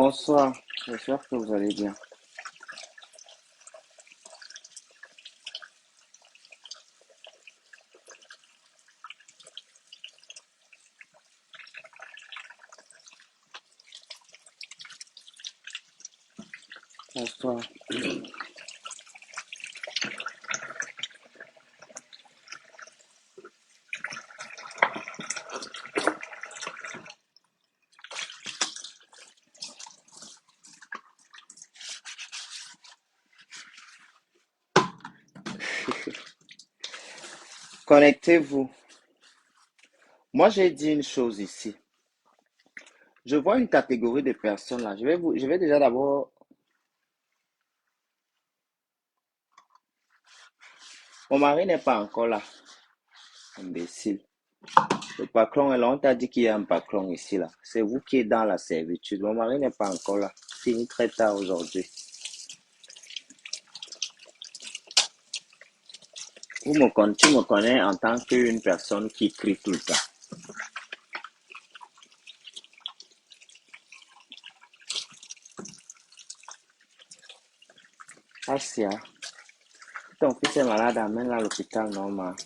Bonsoir, j'espère que vous allez bien. Bonsoir. Connectez-vous. Moi, j'ai dit une chose ici. Je vois une catégorie de personnes là. Je vais déjà d'abord. Mon mari n'est pas encore là. Imbécile. Le patron est là. On t'a dit qu'il y a un patron ici là. C'est vous qui êtes dans la servitude. Mon mari n'est pas encore là. Fini très tard aujourd'hui. Tu me connais en tant qu'une personne qui crie tout le temps. Asia, ton fils est malade, amène-le à l'hôpital normal.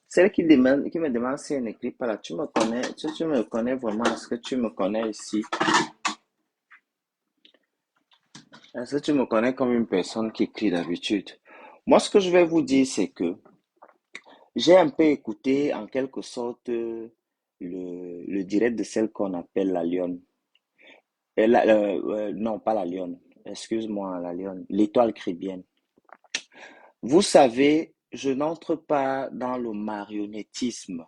Celle qui me demande si elle n'écrit pas là, tu me connais, tu me connais vraiment, est-ce que tu me connais ici? Est-ce que tu me connais comme une personne qui écrit d'habitude? Moi, ce que je vais vous dire, c'est que j'ai un peu écouté en quelque sorte le direct de celle qu'on appelle la lionne. Non, pas la lionne, excuse-moi, la lionne, l'étoile chrétienne. Vous savez, je n'entre pas dans le marionnettisme.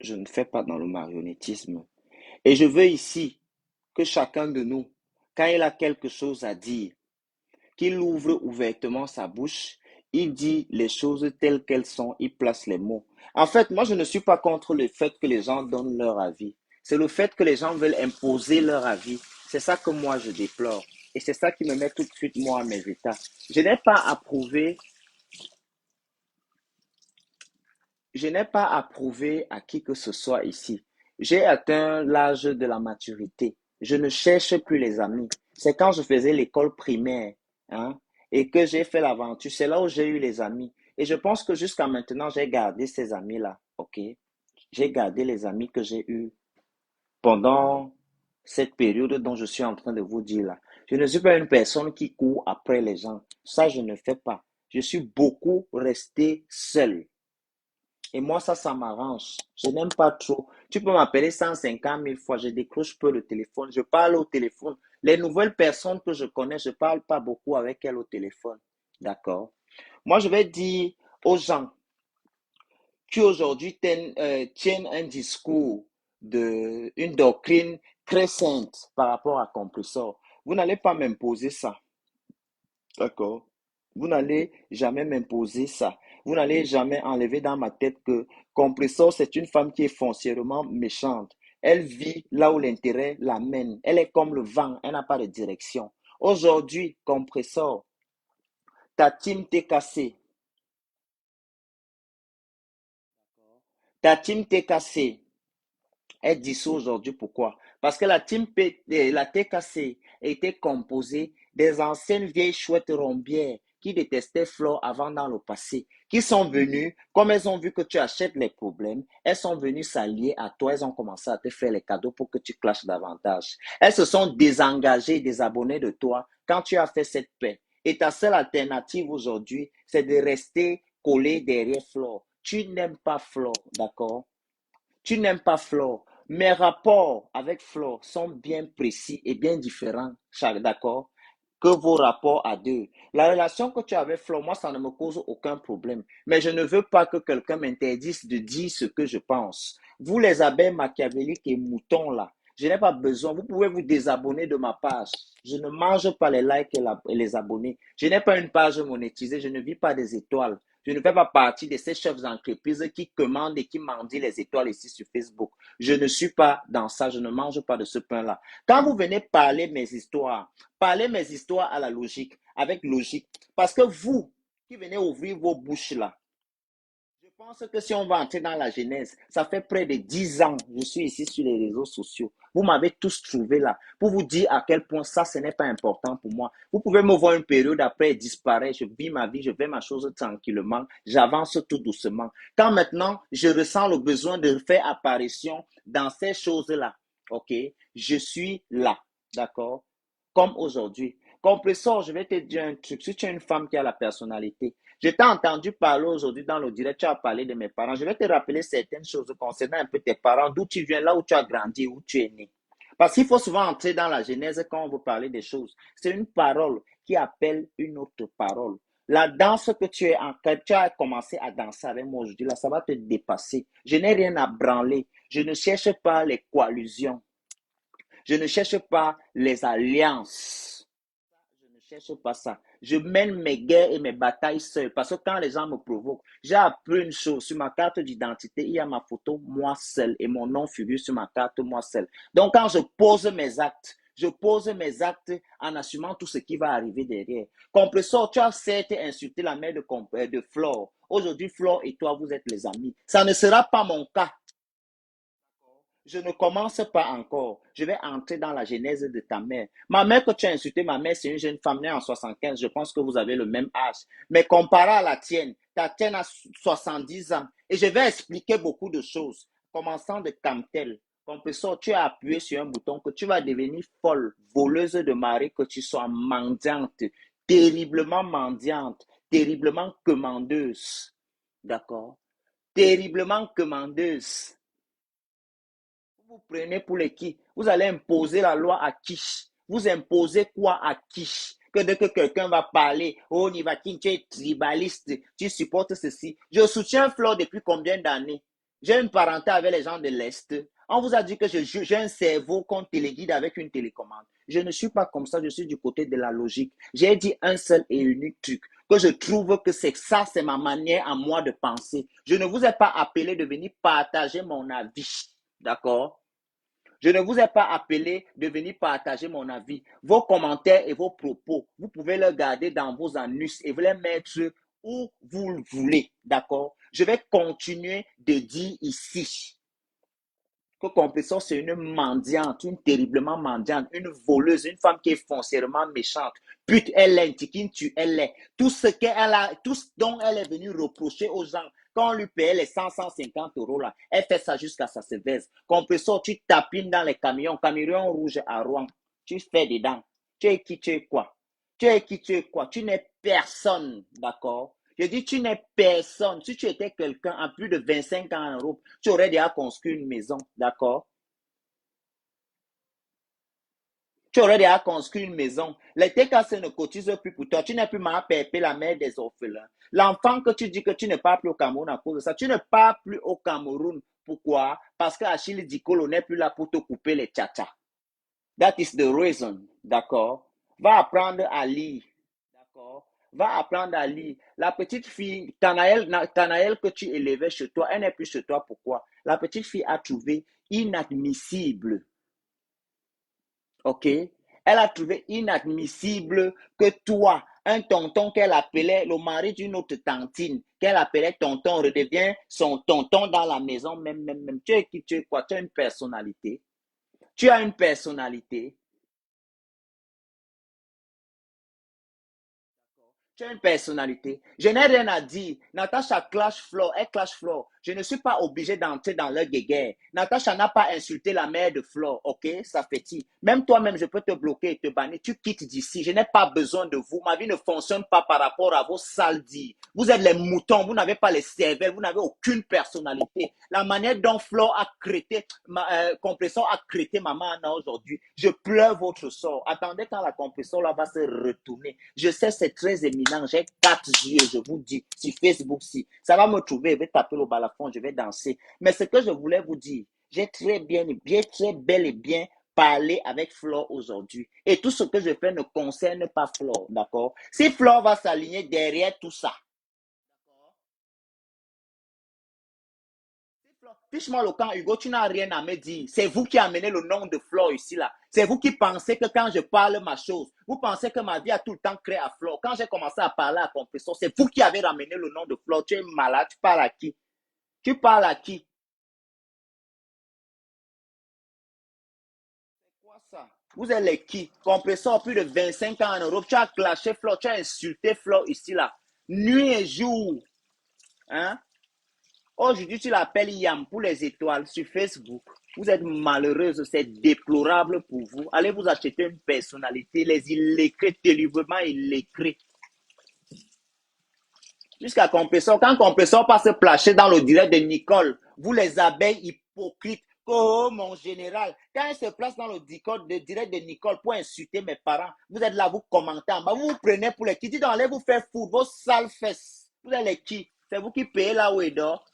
Je ne fais pas dans le marionnettisme. Et je veux ici que chacun de nous, quand il a quelque chose à dire, qu'il ouvre ouvertement sa bouche, il dit les choses telles qu'elles sont, il place les mots. En fait, moi, je ne suis pas contre le fait que les gens donnent leur avis. C'est le fait que les gens veulent imposer leur avis. C'est ça que moi, je déplore. Et c'est ça qui me met tout de suite, moi, à mes états. Je n'ai pas approuvé, je n'ai pas approuvé à qui que ce soit ici. J'ai atteint l'âge de la maturité. Je ne cherche plus les amis. C'est quand je faisais l'école primaire, hein, et que j'ai fait l'aventure. C'est là où j'ai eu les amis. Et je pense que jusqu'à maintenant, j'ai gardé ces amis-là. OK? J'ai gardé les amis que j'ai eus pendant cette période dont je suis en train de vous dire là. Je ne suis pas une personne qui court après les gens. Ça, je ne fais pas. Je suis beaucoup resté seul. Et moi, ça m'arrange. Je n'aime pas trop. Tu peux m'appeler 150 000 fois, je décroche peu le téléphone. Je parle au téléphone. Les nouvelles personnes que je connais, je ne parle pas beaucoup avec elles au téléphone. D'accord? Moi, je vais dire aux gens qui aujourd'hui tiennent un discours une doctrine très sainte par rapport à Compressor. Vous n'allez pas m'imposer ça. D'accord? Vous n'allez jamais m'imposer ça. Vous n'allez jamais enlever dans ma tête que Compressor, c'est une femme qui est foncièrement méchante. Elle vit là où l'intérêt l'amène. Elle est comme le vent, elle n'a pas de direction. Aujourd'hui, Compressor, ta team t'est cassée. Ta team t'est cassée. Elle dissout aujourd'hui. Pourquoi? Parce que la TKC était composée des anciennes vieilles chouettes rombières qui détestaient Flore avant dans le passé, qui sont venues, comme elles ont vu que tu achètes les problèmes, elles sont venues s'allier à toi, elles ont commencé à te faire les cadeaux pour que tu clashes davantage. Elles se sont désengagées, désabonnées de toi quand tu as fait cette paix. Et ta seule alternative aujourd'hui, c'est de rester collé derrière Flore. Tu n'aimes pas Flore, d'accord? Tu n'aimes pas Flore. Mes rapports avec Flore sont bien précis et bien différents, d'accord, que vos rapports à deux. La relation que tu as avec Flore, moi, ça ne me cause aucun problème. Mais je ne veux pas que quelqu'un m'interdise de dire ce que je pense. Vous, les abeilles machiavéliques et moutons, là, je n'ai pas besoin. Vous pouvez vous désabonner de ma page. Je ne mange pas les likes et les abonnés. Je n'ai pas une page monétisée. Je ne vis pas des étoiles. Je ne fais pas partie de ces chefs d'entreprise qui commandent et qui mendient les étoiles ici sur Facebook. Je ne suis pas dans ça, je ne mange pas de ce pain-là. Quand vous venez parlez mes histoires à la logique, avec logique. Parce que vous, qui venez ouvrir vos bouches là, pense que si on va entrer dans la genèse, ça fait près de 10 ans, je suis ici sur les réseaux sociaux. Vous m'avez tous trouvé là pour vous dire à quel point ça, ce n'est pas important pour moi. Vous pouvez me voir une période après disparaître, je vis ma vie, je fais ma chose tranquillement, j'avance tout doucement. Quand maintenant, je ressens le besoin de faire apparition dans ces choses-là, ok, je suis là, d'accord, comme aujourd'hui. Compresseur, je vais te dire un truc. Si tu es une femme qui a la personnalité, je t'ai entendu parler aujourd'hui dans le direct, tu as parlé de mes parents. Je vais te rappeler certaines choses concernant un peu tes parents, d'où tu viens, là où tu as grandi, où tu es né. Parce qu'il faut souvent entrer dans la genèse quand on veut parler des choses. C'est une parole qui appelle une autre parole. La danse que tu as commencé à danser avec moi aujourd'hui, là, ça va te dépasser. Je n'ai rien à branler. Je ne cherche pas les coalitions. Je ne cherche pas les alliances. Je ne cherche pas ça. Je mène mes guerres et mes batailles seul. Parce que quand les gens me provoquent, j'ai appris une chose. Sur ma carte d'identité, il y a ma photo moi seul et mon nom figure sur ma carte moi seul. Donc quand je pose mes actes en assumant tout ce qui va arriver derrière. Compressor, tu as certes insulté la mère de Flore. Aujourd'hui, Flore et toi, vous êtes les amis. Ça ne sera pas mon cas. Je ne commence pas encore. Je vais entrer dans la genèse de ta mère. Ma mère que tu as insultée, ma mère, c'est une jeune femme née en 75. Je pense que vous avez le même âge. Mais comparé à la tienne, ta tienne a 70 ans. Et je vais expliquer beaucoup de choses. Commençant de Camtel. Compresseur, tu as appuyé sur un bouton que tu vas devenir folle, voleuse de marée, que tu sois mendiante, terriblement commandeuse. D'accord? Terriblement commandeuse. Vous prenez pour les qui? Vous allez imposer la loi à qui? Vous imposez quoi à qui? Que dès que quelqu'un va parler, oh, Nivakin, tu es tribaliste, tu supportes ceci. Je soutiens Flore depuis combien d'années? J'ai une parenté avec les gens de l'Est. On vous a dit que j'ai un cerveau qu'on téléguide avec une télécommande. Je ne suis pas comme ça, je suis du côté de la logique. J'ai dit un seul et unique truc, que je trouve que c'est ça, c'est ma manière à moi de penser. Je ne vous ai pas appelé de venir partager mon avis. D'accord? Je ne vous ai pas appelé de venir partager mon avis. Vos commentaires et vos propos, vous pouvez les garder dans vos anus et vous les mettre où vous le voulez. D'accord? Je vais continuer de dire ici que Compressor, c'est une mendiante, une terriblement mendiante, une voleuse, une femme qui est foncièrement méchante. Pute, elle est, Tikine, tu, elle est. Tout ce qu'elle a, tout ce dont elle est venue reprocher aux gens, quand on lui payait les 150 euros là, elle fait ça jusqu'à sa sévère. Compressor, tu tapines dans les camions, camions rouges à Rouen. Tu fais dedans. Tu es qui, tu es quoi? Tu es qui, tu es quoi? Tu n'es personne, d'accord? Je dis, tu n'es personne. Si tu étais quelqu'un à plus de 25 ans en Europe, tu aurais déjà construit une maison, d'accord? Tu aurais déjà construit une maison. Les TKC ne cotisent plus pour toi. Tu n'es plus ma pépé, la mère des orphelins. L'enfant que tu dis que tu ne pars plus au Cameroun à cause de ça, tu ne pars plus au Cameroun. Pourquoi? Parce qu'Achille Dicolo n'est plus là pour te couper les tchats. That is the reason, d'accord? Va apprendre à lire, d'accord? Va apprendre à lire. La petite fille, Tanaël que tu élevais chez toi, elle n'est plus chez toi. Pourquoi? La petite fille a trouvé inadmissible, ok? Elle a trouvé inadmissible que toi, un tonton qu'elle appelait le mari d'une autre tantine, qu'elle appelait tonton, redevient son tonton dans la maison, même. Tu es qui, tu es quoi? Tu as une personnalité. Tu as une personnalité. Tu as une personnalité. Je n'ai rien à dire. Natacha clash Flore, elle clash Flore. Je ne suis pas obligé d'entrer dans leur guéguerre. Natacha n'a pas insulté la mère de Flore, ok? Ça fait-il. Même toi-même, je peux te bloquer et te bannir. Tu quittes d'ici. Je n'ai pas besoin de vous. Ma vie ne fonctionne pas par rapport à vos sales dits. Vous êtes les moutons. Vous n'avez pas les cervelles. Vous n'avez aucune personnalité. La manière dont Flore a créé, Compressor a créé maman Anna aujourd'hui. Je pleure votre sort. Attendez quand la Compressor là va se retourner. Je sais, c'est très éminent. J'ai 4 yeux, je vous dis, sur Facebook, si. Ça va me trouver, je vais taper le balafon, je vais danser. Mais ce que je voulais vous dire, j'ai très bel et bien parlé avec Flore aujourd'hui. Et tout ce que je fais ne concerne pas Flore, d'accord? Si Flore va s'aligner derrière tout ça, fiche-moi le camp, Hugo, tu n'as rien à me dire. C'est vous qui amenez le nom de Flore ici, là. C'est vous qui pensez que quand je parle ma chose, vous pensez que ma vie a tout le temps créé à Flore. Quand j'ai commencé à parler à Compressor, c'est vous qui avez ramené le nom de Flore. Tu es malade, tu parles à qui? Tu parles à qui? Quoi ça? Vous êtes les qui? Compresseur plus de 25 ans en Europe. Tu as clashé Flo, tu as insulté Flo ici, là. Nuit et jour. Hein? Aujourd'hui, tu l'appelles Yam pour les étoiles sur Facebook. Vous êtes malheureuse, c'est déplorable pour vous. Allez vous acheter une personnalité, les illettrés, délibérément illettrés. Jusqu'à Compressor, quand Compressor passe placer dans le direct de Nicole, vous les abeilles hypocrites, oh mon général, quand il se place dans le direct de Nicole pour insulter mes parents, vous êtes là, vous commentez en bas, vous vous prenez pour les qui, dites allez vous faire foutre vos sales fesses. Vous êtes les qui? C'est vous qui payez là où il dort.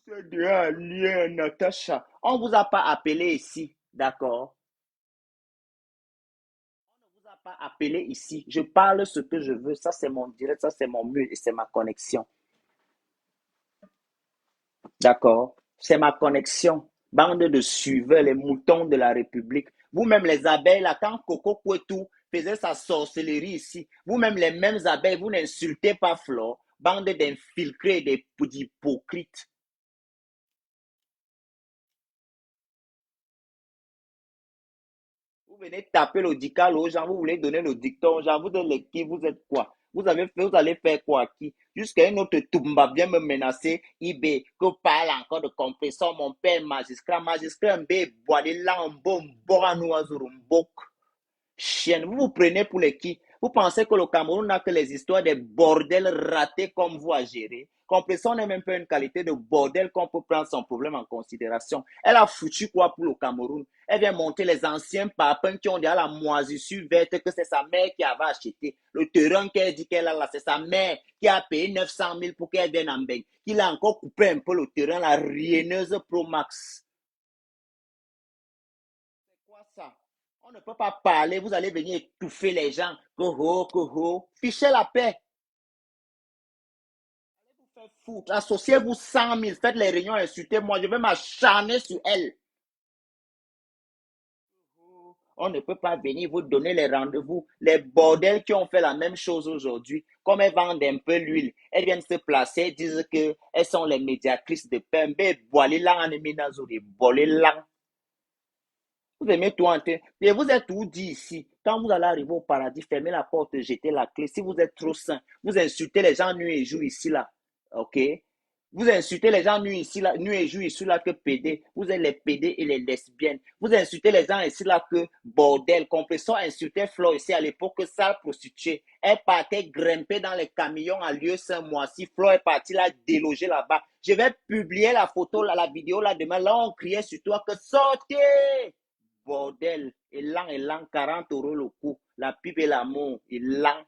C'est bien, lien, Natacha. On ne vous a pas appelé ici, d'accord? On ne vous a pas appelé ici. Je parle ce que je veux. Ça, c'est mon direct, ça, c'est mon mur et c'est ma connexion. D'accord? C'est ma connexion. Bande de suiveurs, les moutons de la République. Vous-même, les abeilles, là, quand Coco Kouetou faisait sa sorcellerie ici, vous-même, les mêmes abeilles, vous n'insultez pas Flore. Bande d'infiltrés, d'hypocrites. Vous venez taper le dical aux gens, vous voulez donner le dicton aux gens, vous êtes qui, vous êtes quoi? Vous allez faire quoi qui? Jusqu'à une autre Toumba vient me menacer, IB, que parle encore de compresseur, mon père magistrat, MB, boile lambo, mbok. Chienne, vous vous prenez pour les qui? Vous pensez que le Cameroun n'a que les histoires des bordels ratés comme vous à gérer? Compression n'est même pas une qualité de bordel qu'on peut prendre son problème en considération. Elle a foutu quoi pour le Cameroun? Elle vient monter les anciens papins qui ont déjà la moisissure verte que c'est sa mère qui avait acheté. Le terrain qu'elle dit qu'elle a là, c'est sa mère qui a payé 900 000 pour qu'elle vienne en bain. Qu'il a encore coupé un peu le terrain, la rieneuse Pro Max. C'est quoi ça? On ne peut pas parler, vous allez venir étouffer les gens. Coho, coho. Fichez la paix. Allez vous faire foutre. Associez-vous 100 000. Faites les réunions, insultez-moi. Je vais m'acharner sur elle. On ne peut pas venir vous donner les rendez-vous. Les bordels qui ont fait la même chose aujourd'hui, comme elles vendent un peu l'huile, elles viennent se placer, disent qu'elles sont les médiatrices de pain. Vous aimez tout en tête. Et vous êtes tout dit ici. Quand vous allez arriver au paradis, fermez la porte, jetez la clé. Si vous êtes trop saint, vous insultez les gens nuit et jour ici, là. OK? Vous insultez les gens nuit ici, là, nuit et jour ici, là, que PD. Vous êtes les PD et les lesbiennes. Vous insultez les gens ici, là, que bordel. Compression insultait Flo ici à l'époque, sale prostituée. Elle partait grimper dans les camions à lieu Saint-Moissi. Flo est partie là, déloger là-bas. Je vais publier la photo, là, la vidéo là demain. Là, on criait sur toi que sortez! Bordel, élan, 40 euros le coup. La pipe et l'amour, élan.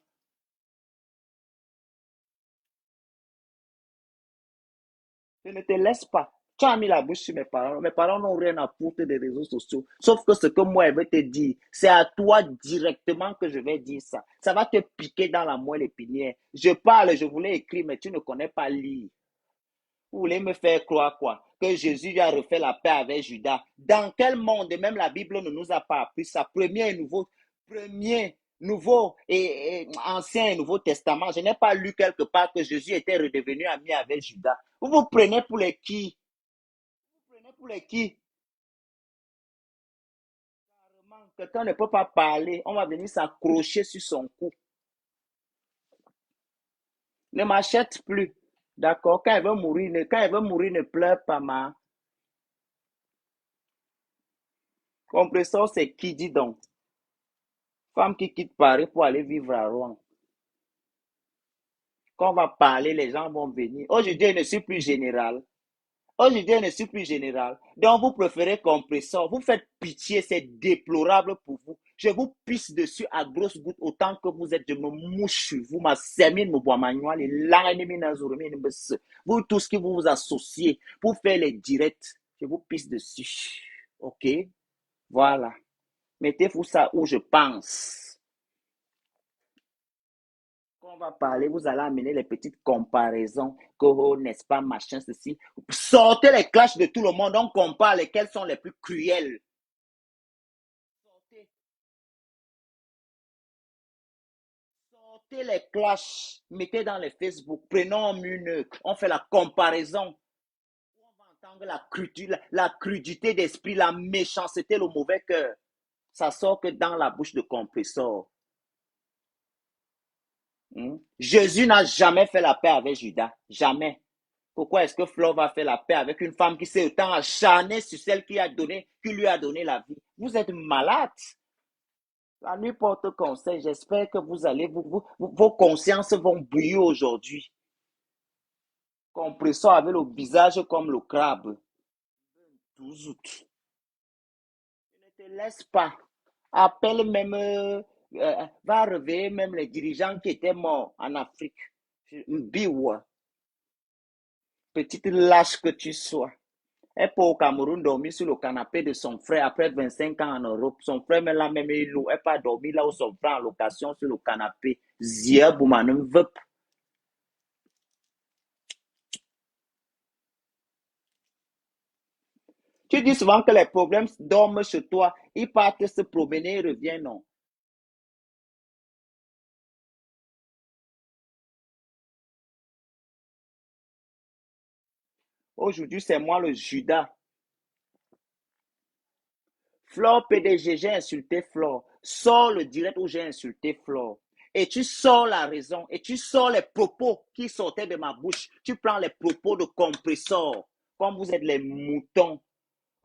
Je ne te laisse pas. Tu as mis la bouche sur mes parents. Mes parents n'ont rien à foutre des réseaux sociaux. Sauf que ce que moi, je vais te dire, c'est à toi directement que je vais dire ça. Ça va te piquer dans la moelle épinière. Je parle, je voulais écrire, mais tu ne connais pas lire. Vous voulez me faire croire quoi? Que Jésus a refait la paix avec Judas. Dans quel monde? Même la Bible ne nous a pas appris ça. Premier, nouveau et ancien et nouveau testament. Je n'ai pas lu quelque part que Jésus était redevenu ami avec Judas. Vous vous prenez pour les qui? Vous prenez pour les qui? Quelqu'un ne peut pas parler. On va venir s'accrocher sur son cou. Ne m'achète plus. D'accord? Quand elle veut mourir, ne pleure pas, ma. Compresseur, c'est qui dit donc? Femme qui quitte Paris pour aller vivre à Rouen. Quand on va parler, les gens vont venir. Aujourd'hui, je ne suis plus général. Aujourd'hui, je ne suis plus général. Donc, vous préférez compresseur. Vous faites pitié, c'est déplorable pour vous. Je vous pisse dessus à grosses gouttes autant que vous êtes. Je me mouche sur vous. Ma semine me boit manuel. Vous tous qui vous vous associez pour faire les directs. Je vous pisse dessus. OK? Voilà. Mettez-vous ça où je pense. Quand on va parler, vous allez amener les petites comparaisons, que, oh, n'est-ce pas, machin, ceci. Sortez les clashs de tout le monde, on compare lesquels sont les plus cruels. Sortez. Notez les clashs, mettez dans les Facebook, prenons une, on fait la comparaison. On va entendre la crudité d'esprit, la méchanceté, le mauvais cœur. Ça sort que dans la bouche de compresseur. Jésus n'a jamais fait la paix avec Judas. Jamais. Pourquoi est-ce que Flore va faire la paix avec une femme qui s'est autant acharnée sur celle qui lui a donné la vie? Vous êtes malade. La nuit porte conseil. J'espère que vous allez, vos consciences vont bouillir aujourd'hui. Compresseur avec le visage comme le crabe. 12 août. Ne te laisse pas. Appelle même, va réveiller même les dirigeants qui étaient morts en Afrique. Biwa, petite lâche que tu sois. Elle peut au Cameroun dormir sur le canapé de son frère après 25 ans en Europe. Son frère même là même il elle pas dormir là où son frère en location sur le canapé. Zia Boumanem Vep. Tu dis souvent que les problèmes dorment chez toi. Ils partent se promener et reviennent, non. Aujourd'hui, c'est moi le Judas. Flore PDG, j'ai insulté Flore. Sors le direct où j'ai insulté Flore. Et tu sors la raison. Et tu sors les propos qui sortaient de ma bouche. Tu prends les propos de compresseur. Comme vous êtes les moutons.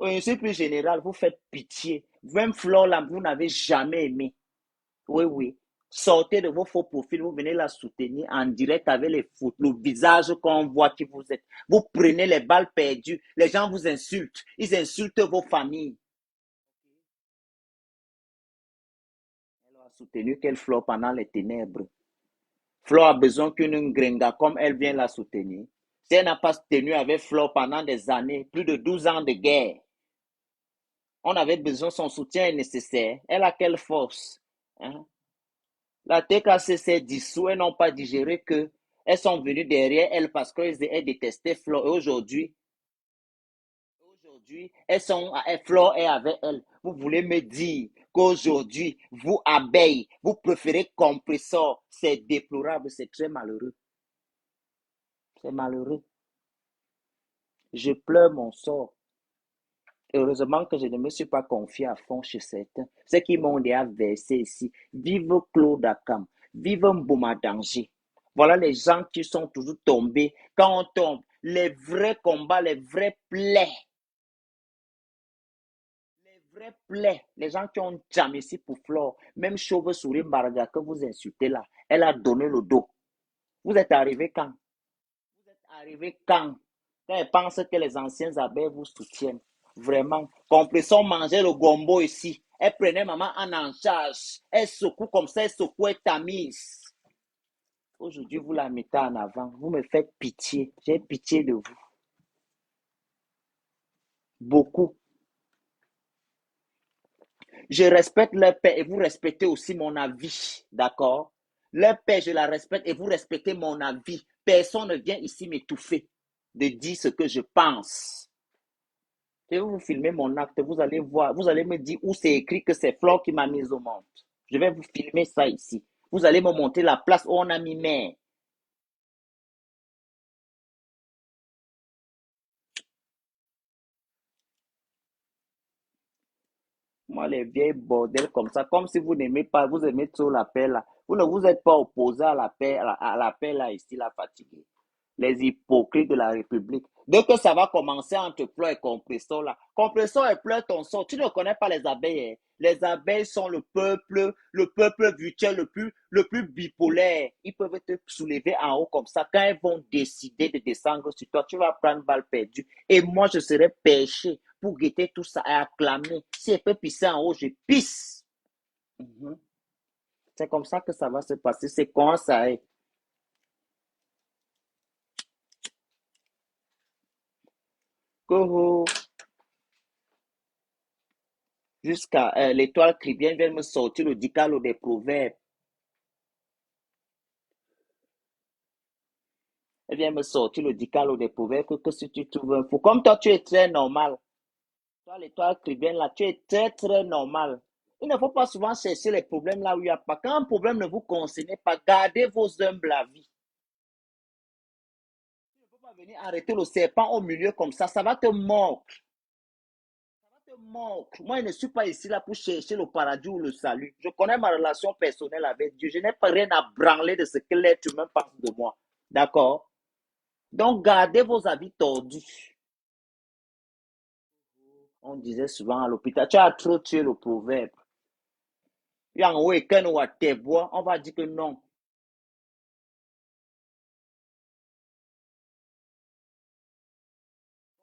Je suis plus général, vous faites pitié. Même Flore, là, vous n'avez jamais aimé. Oui, oui. Sortez de vos faux profils, vous venez la soutenir en direct avec les photos, le visage qu'on voit qui vous êtes. Vous prenez les balles perdues. Les gens vous insultent. Ils insultent vos familles. Elle a soutenu qu'elle Flore pendant les ténèbres. Flore a besoin qu'une gringa comme elle vienne la soutenir. Si elle n'a pas soutenu avec Flore pendant des années, plus de 12 ans de guerre, on avait besoin, son soutien est nécessaire. Elle a quelle force? Hein? La TKC s'est dissous et n'ont pas digéré que elles sont venues derrière elle parce qu'elles détestaient Flore. Et aujourd'hui, Flore est avec elle. Vous voulez me dire qu'aujourd'hui, vous, abeilles, vous préférez compresseur. C'est déplorable, c'est très malheureux. C'est malheureux. Je pleure mon sort. Heureusement que je ne me suis pas confié à fond chez certains. Ceux qui m'ont déjà versé ici. Vive Claude Akam. Vive Mbouma Danger. Voilà les gens qui sont toujours tombés. Quand on tombe, les vrais combats, les gens qui ont jamais ici pour Flore, même Chauve-souris Mbarga que vous insultez là, elle a donné le dos. Vous êtes arrivé quand? Vous êtes arrivé quand elle pense que les anciens abeilles vous soutiennent. Vraiment. Compression mangeait le gombo ici. Elle prenait maman en charge. Elle secoue comme ça, elle secouait Tamise. Aujourd'hui, vous la mettez en avant. Vous me faites pitié. J'ai pitié de vous. Beaucoup. Je respecte leur paix et vous respectez aussi mon avis. D'accord? Leur paix, je la respecte et vous respectez mon avis. Personne ne vient ici m'étouffer de dire ce que je pense. Je vais vous filmer mon acte, vous allez voir, vous allez me dire où c'est écrit que c'est Flore qui m'a mise au monde. Je vais vous filmer ça ici. Vous allez me montrer la place où on a mis mère. Moi, les vieilles bordels comme ça, comme si vous n'aimez pas, vous aimez trop la paix là. Vous ne vous êtes pas opposé à la paix, à la paix là ici, la fatiguée. Les hypocrites de la République. Dès que ça va commencer entre pleurs et compresseur là, compresseur et pleure ton sort. Tu ne connais pas les abeilles. Hein. Les abeilles sont le peuple virtuel le plus bipolaire. Ils peuvent te soulever en haut comme ça. Quand elles vont décider de descendre sur toi, tu vas prendre balle perdue. Et moi, je serai pêché pour guetter tout ça et acclamer. Si elle peut pisser en haut, je pisse. Mhm. C'est comme ça que ça va se passer. C'est quand ça est. Coho. Jusqu'à l'étoile chrétienne vient me sortir le dicalo des proverbes. Elle vient me sortir le dicalo des proverbes que si tu trouves un fou. Comme toi, tu es très normal. Toi, l'étoile chrétienne, là, tu es très, très normal. Il ne faut pas souvent chercher les problèmes là où il n'y a pas. Quand un problème ne vous concerne pas, gardez vos humbles avis. Tu ne peux pas venir arrêter le serpent au milieu comme ça va te mordre. Moi, je ne suis pas ici là pour chercher le paradis ou le salut. Je connais ma relation personnelle avec Dieu. Je n'ai pas rien à branler de ce que l'être humain pense de moi. D'accord? Donc, gardez vos avis tordus. On disait souvent à l'hôpital, tu as trop tué le proverbe. On va dire que non.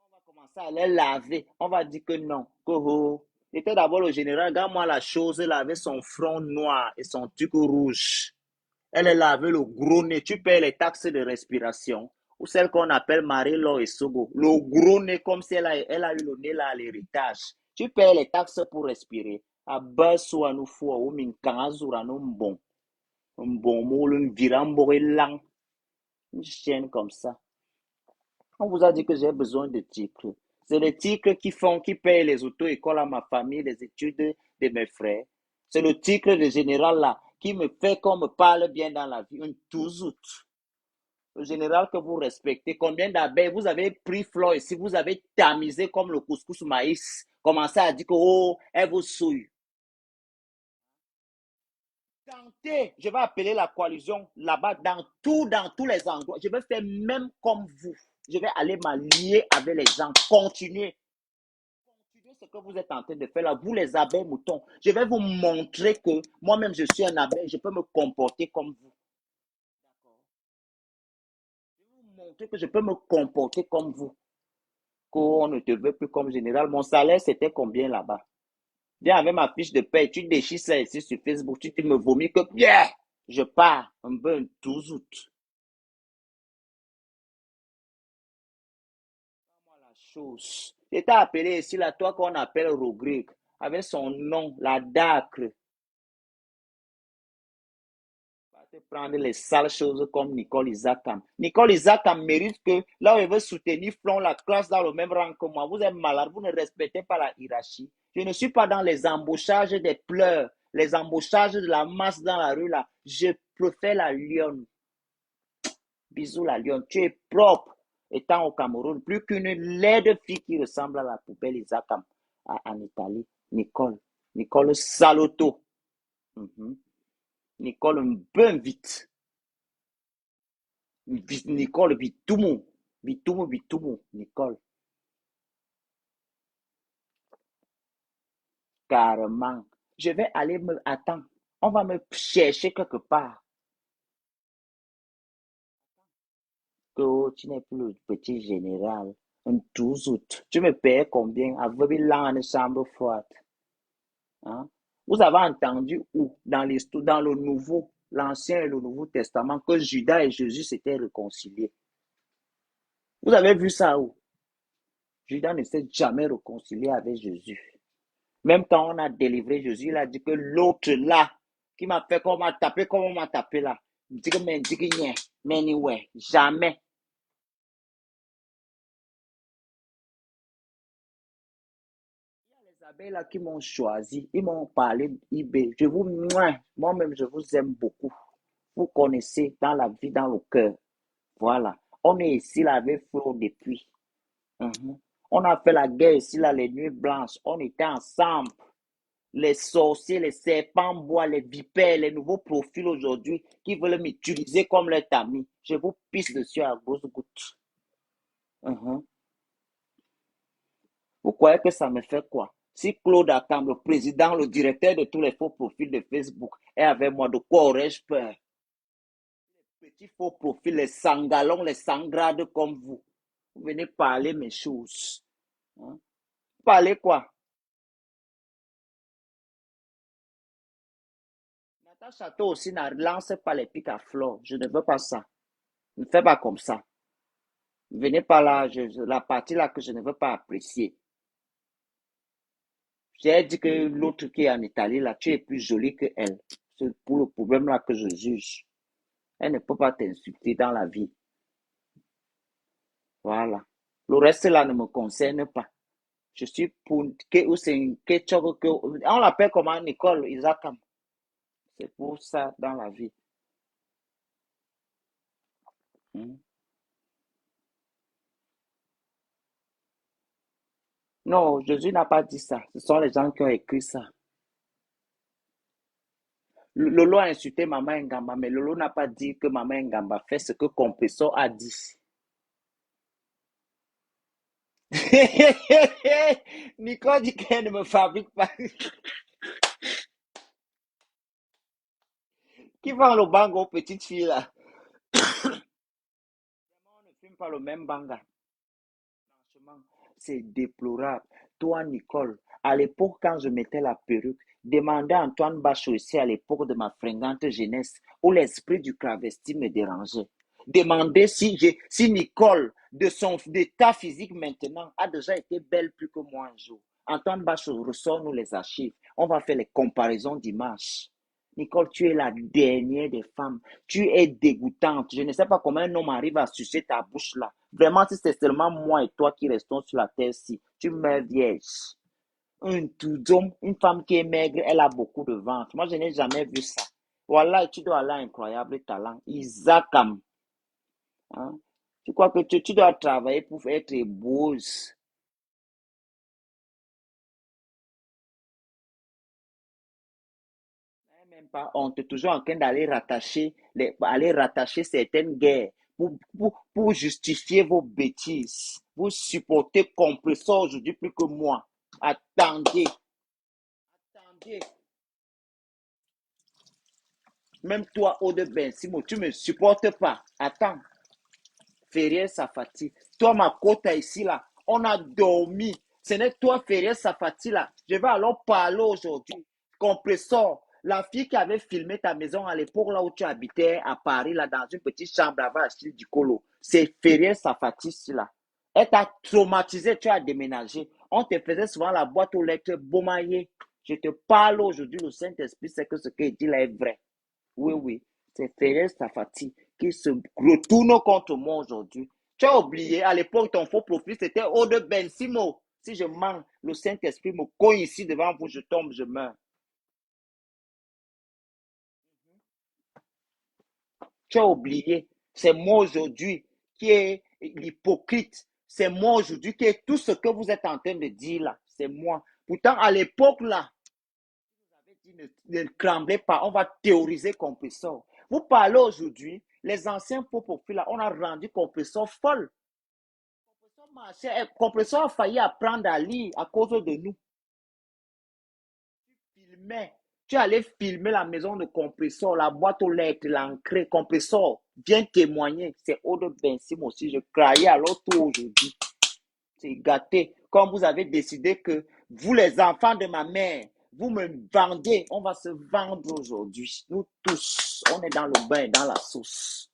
On va commencer à les laver. On va dire que non. Que oh. C'était d'abord le général. Regarde-moi la chose. Elle avait son front noir et son truc rouge. Elle est là avec le gros nez. Tu payes les taxes de respiration. Ou celle qu'on appelle Marie-Laure et Sogo. Le gros nez, comme si elle a eu le nez là à l'héritage. Tu payes les taxes pour respirer. À bas soit nous fou ou min kanazura nous bon. Un bon mot, une virambo et lang. Une chaîne comme ça. On vous a dit que j'ai besoin de titres. C'est les titres qui payent les auto-écoles à ma famille, les études de mes frères. C'est le titre de général là qui me fait qu'on me parle bien dans la vie. Un touzout. Le général que vous respectez. Combien d'abeilles vous avez pris fleur ici, vous avez tamisé comme le couscous maïs. Commencez à dire que oh, elle vous souille. Tentez, je vais appeler la coalition là-bas dans tous les endroits. Je vais faire même comme vous. Je vais aller m'allier avec les gens. Continuez ce que vous êtes en train de faire là, vous les abeilles moutons. Je vais vous montrer que moi-même je suis un abeille, je peux me comporter comme vous. Je vais vous montrer que je peux me comporter comme vous. Qu'on ne te veut plus comme général. Mon salaire, c'était combien là-bas? Viens avec ma fiche de paie, tu déchires ça ici sur Facebook, tu te me vomis que bien, je pars un peu un 12 août. La chose. J'étais appelé ici, là, toi qu'on appelle Rogreg, avec son nom, la dacre. Va te prendre les sales choses comme Nicole Isakam. Nicole Isakam mérite que là où elle veut soutenir Flon, la classe dans le même rang que moi. Vous êtes malade, vous ne respectez pas la hiérarchie. Je ne suis pas dans les embauchages des pleurs, les embauchages de la masse dans la rue là. Je préfère la lionne. Bisous la lionne. Tu es propre étant au Cameroun. Plus qu'une laide fille qui ressemble à la poubelle Isakam en Italie. Nicole. Nicole Saloto. Mhm. Nicole bien vite. Nicole Bitumu. Bitumu, Bitumu. Nicole. Carrément. Je vais aller me... Attends. On va me chercher quelque part. Que oh, tu n'es plus le petit général. Un 12 août. Tu me payes combien? Avec une chambre froide. Hein? Vous avez entendu où? Dans le Nouveau, l'Ancien et le Nouveau Testament, que Judas et Jésus s'étaient réconciliés. Vous avez vu ça où? Judas ne s'est jamais réconcilié avec Jésus. Même quand on a délivré Jésus, il a dit que l'autre là, qui m'a fait comme on m'a tapé là, il dit que mais anyway, jamais. Il y a les abeilles là qui m'ont choisi, ils m'ont parlé d'IB. Moi-même, je vous aime beaucoup. Vous connaissez dans la vie, dans le cœur. Voilà. On est ici là avec Flo depuis. Mhm. On a fait la guerre ici là, les nuits blanches. On était ensemble. Les sorciers, les serpents bois, les vipères, les nouveaux profils aujourd'hui qui veulent m'utiliser comme leur ami. Je vous pisse dessus à grosses gouttes. Mhm. Vous croyez que ça me fait quoi? Si Claude Akam, le président, le directeur de tous les faux profils de Facebook, est avec moi, de quoi aurais-je peur? Petits faux profils, les sangalons, les sangrades comme vous. Vous venez parler mes choses. Hein? Parler quoi? Natacha Château aussi ne lance pas les pics à fleurs. Je ne veux pas ça. Ne fais pas comme ça. Venez pas là, la partie là que je ne veux pas apprécier. J'ai dit que l'autre qui est en Italie là, tu es plus jolie que elle. C'est pour le problème là que je juge. Elle ne peut pas t'insulter dans la vie. Voilà. Le reste là ne me concerne pas. Je suis pour que ou c'est une ketchup que on l'appelle comment Nicole Isakam. C'est pour ça dans la vie. Hmm. Non, Jésus n'a pas dit ça. Ce sont les gens qui ont écrit ça. Lolo a insulté Maman Ngamba, mais Lolo n'a pas dit que Maman Ngamba fait ce que Compressor a dit. Nicole dit qu'elle ne me fabrique pas. Qui vend le bang aux petites filles là? On ne fume pas le même banga. Franchement, c'est déplorable. Toi, Nicole, à l'époque, quand je mettais la perruque, demandez à Antoine Bachot ici à l'époque de ma fringante jeunesse, où l'esprit du travesti me dérangeait. Demandez si Nicole, de son état physique maintenant, a déjà été belle plus que moi un jour. Antoine Bachot ressort nous les archives. On va faire les comparaisons d'images. Nicole, tu es la dernière des femmes. Tu es dégoûtante. Je ne sais pas comment un homme arrive à sucer ta bouche là. Vraiment, si c'est seulement moi et toi qui restons sur la terre-ci, tu meurs vierge. Un tout homme, une femme qui est maigre, elle a beaucoup de ventre. Moi, je n'ai jamais vu ça. Voilà, tu dois avoir un incroyable talent. Isakam. Hein? Tu crois que tu dois travailler pour être beau. Même pas honte, toujours en train d'aller aller rattacher certaines guerres pour justifier vos bêtises. Vous supportez Compressor aujourd'hui plus que moi. Attendez, attendez. Même toi, Ode Ben Simo, tu ne me supportes pas. Attends, Ferrier Safati. Toi, ma côte ici, là, on a dormi. Ce n'est toi, Ferrier Safati, là. Je vais alors parler aujourd'hui. Compressor, la fille qui avait filmé ta maison à l'époque, là où tu habitais à Paris, là, dans une petite chambre avant acheter du colo. C'est Ferrier Safati, là. Elle t'a traumatisé, tu as déménagé. On te faisait souvent la boîte aux lettres Beaumaillé. Je te parle aujourd'hui, le Saint-Esprit sait que ce qu'il dit là est vrai. Oui, oui, c'est Ferrer Safati qui se retourne contre moi aujourd'hui. Tu as oublié, à l'époque, ton faux profil, c'était Aude Ben Simo. Si je mens, le Saint-Esprit me cogne ici devant vous, je tombe, je meurs. Tu as oublié, c'est moi aujourd'hui qui est l'hypocrite. C'est moi aujourd'hui qui est tout ce que vous êtes en train de dire là. C'est moi. Pourtant, à l'époque là, ne tremblez pas, on va théoriser Compressor. Vous parlez aujourd'hui, les anciens faux profils là, on a rendu Compressor folle. Compressor a failli apprendre à lire à cause de nous. Filmais. Tu allais filmer la maison de Compressor, la boîte aux lettres, l'encre. Compressor, viens témoigner. C'est Aude Bensim aussi. Je croyais alors tout aujourd'hui. C'est gâté. Comme vous avez décidé que vous, les enfants de ma mère, vous me vendez. On va se vendre aujourd'hui. Nous tous, on est dans le bain et dans la sauce.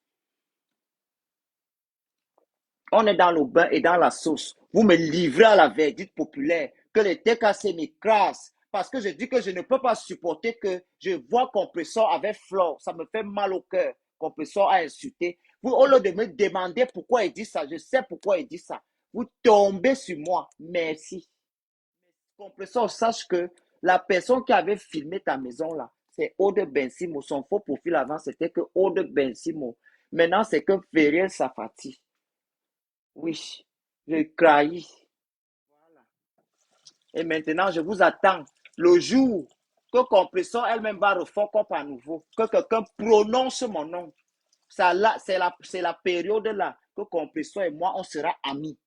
On est dans le bain et dans la sauce. Vous me livrez à la verdict populaire que les TKC m'écrasent. Parce que je dis que je ne peux pas supporter que je vois Compressor avec Flore. Ça me fait mal au cœur. Compressor a insulté. Vous, au lieu de me demander pourquoi il dit ça, je sais pourquoi il dit ça. Vous tombez sur moi. Merci. Compressor, sache que la personne qui avait filmé ta maison là, c'est Aude Bensimo. Son faux profil avant, c'était que Aude Bensimo. Maintenant, c'est que Feriel Safati. Oui, je trahis. Voilà. Et maintenant, je vous attends. Le jour que Compressor elle-même va refaire comme à nouveau, que quelqu'un prononce mon nom. Ça, là, c'est la période là que Compressor et moi, on sera amis.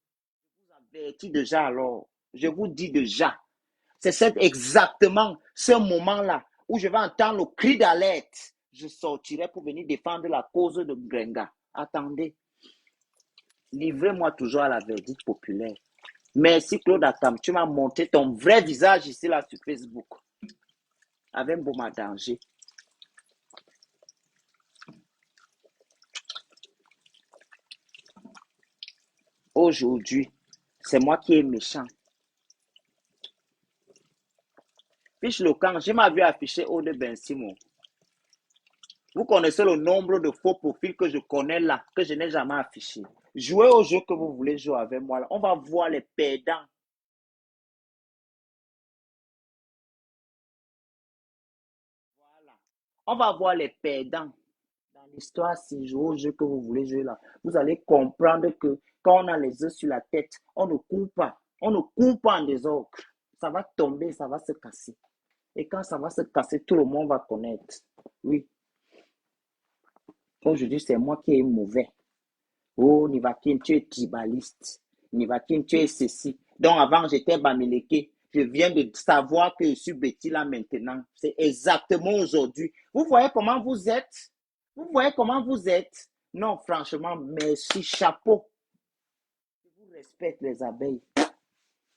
Je vous avertis déjà alors. Je vous dis déjà. C'est exactement ce moment-là où je vais entendre le cri d'alerte. Je sortirai pour venir défendre la cause de Grenga. Attendez, livrez-moi toujours à la verdict populaire. Merci Claude Atam, tu m'as montré ton vrai visage ici là sur Facebook avec Boma Danger. Aujourd'hui, c'est moi qui est méchant. Fiche le camp, j'ai ma vue affichée au de Ben Simon. Vous connaissez le nombre de faux profils que je connais là, que je n'ai jamais affiché. Jouez au jeu que vous voulez jouer avec moi là. On va voir les perdants. On va voir les perdants. Dans l'histoire, si jouez au jeu que vous voulez jouer là, vous allez comprendre que quand on a les œufs sur la tête, on ne coupe pas. On ne coupe pas en désordre. Ça va tomber, ça va se casser. Et quand ça va se casser, tout le monde va connaître. Oui, aujourd'hui, c'est moi qui est mauvais. Oh, Nivakin, tu es tribaliste. Nivakin, tu es ceci. Donc, avant, j'étais Bamileke. Je viens de savoir que je suis Betty là maintenant. C'est exactement aujourd'hui. Vous voyez comment vous êtes? Vous voyez comment vous êtes? Non, franchement, merci, chapeau. Je vous respecte, les abeilles.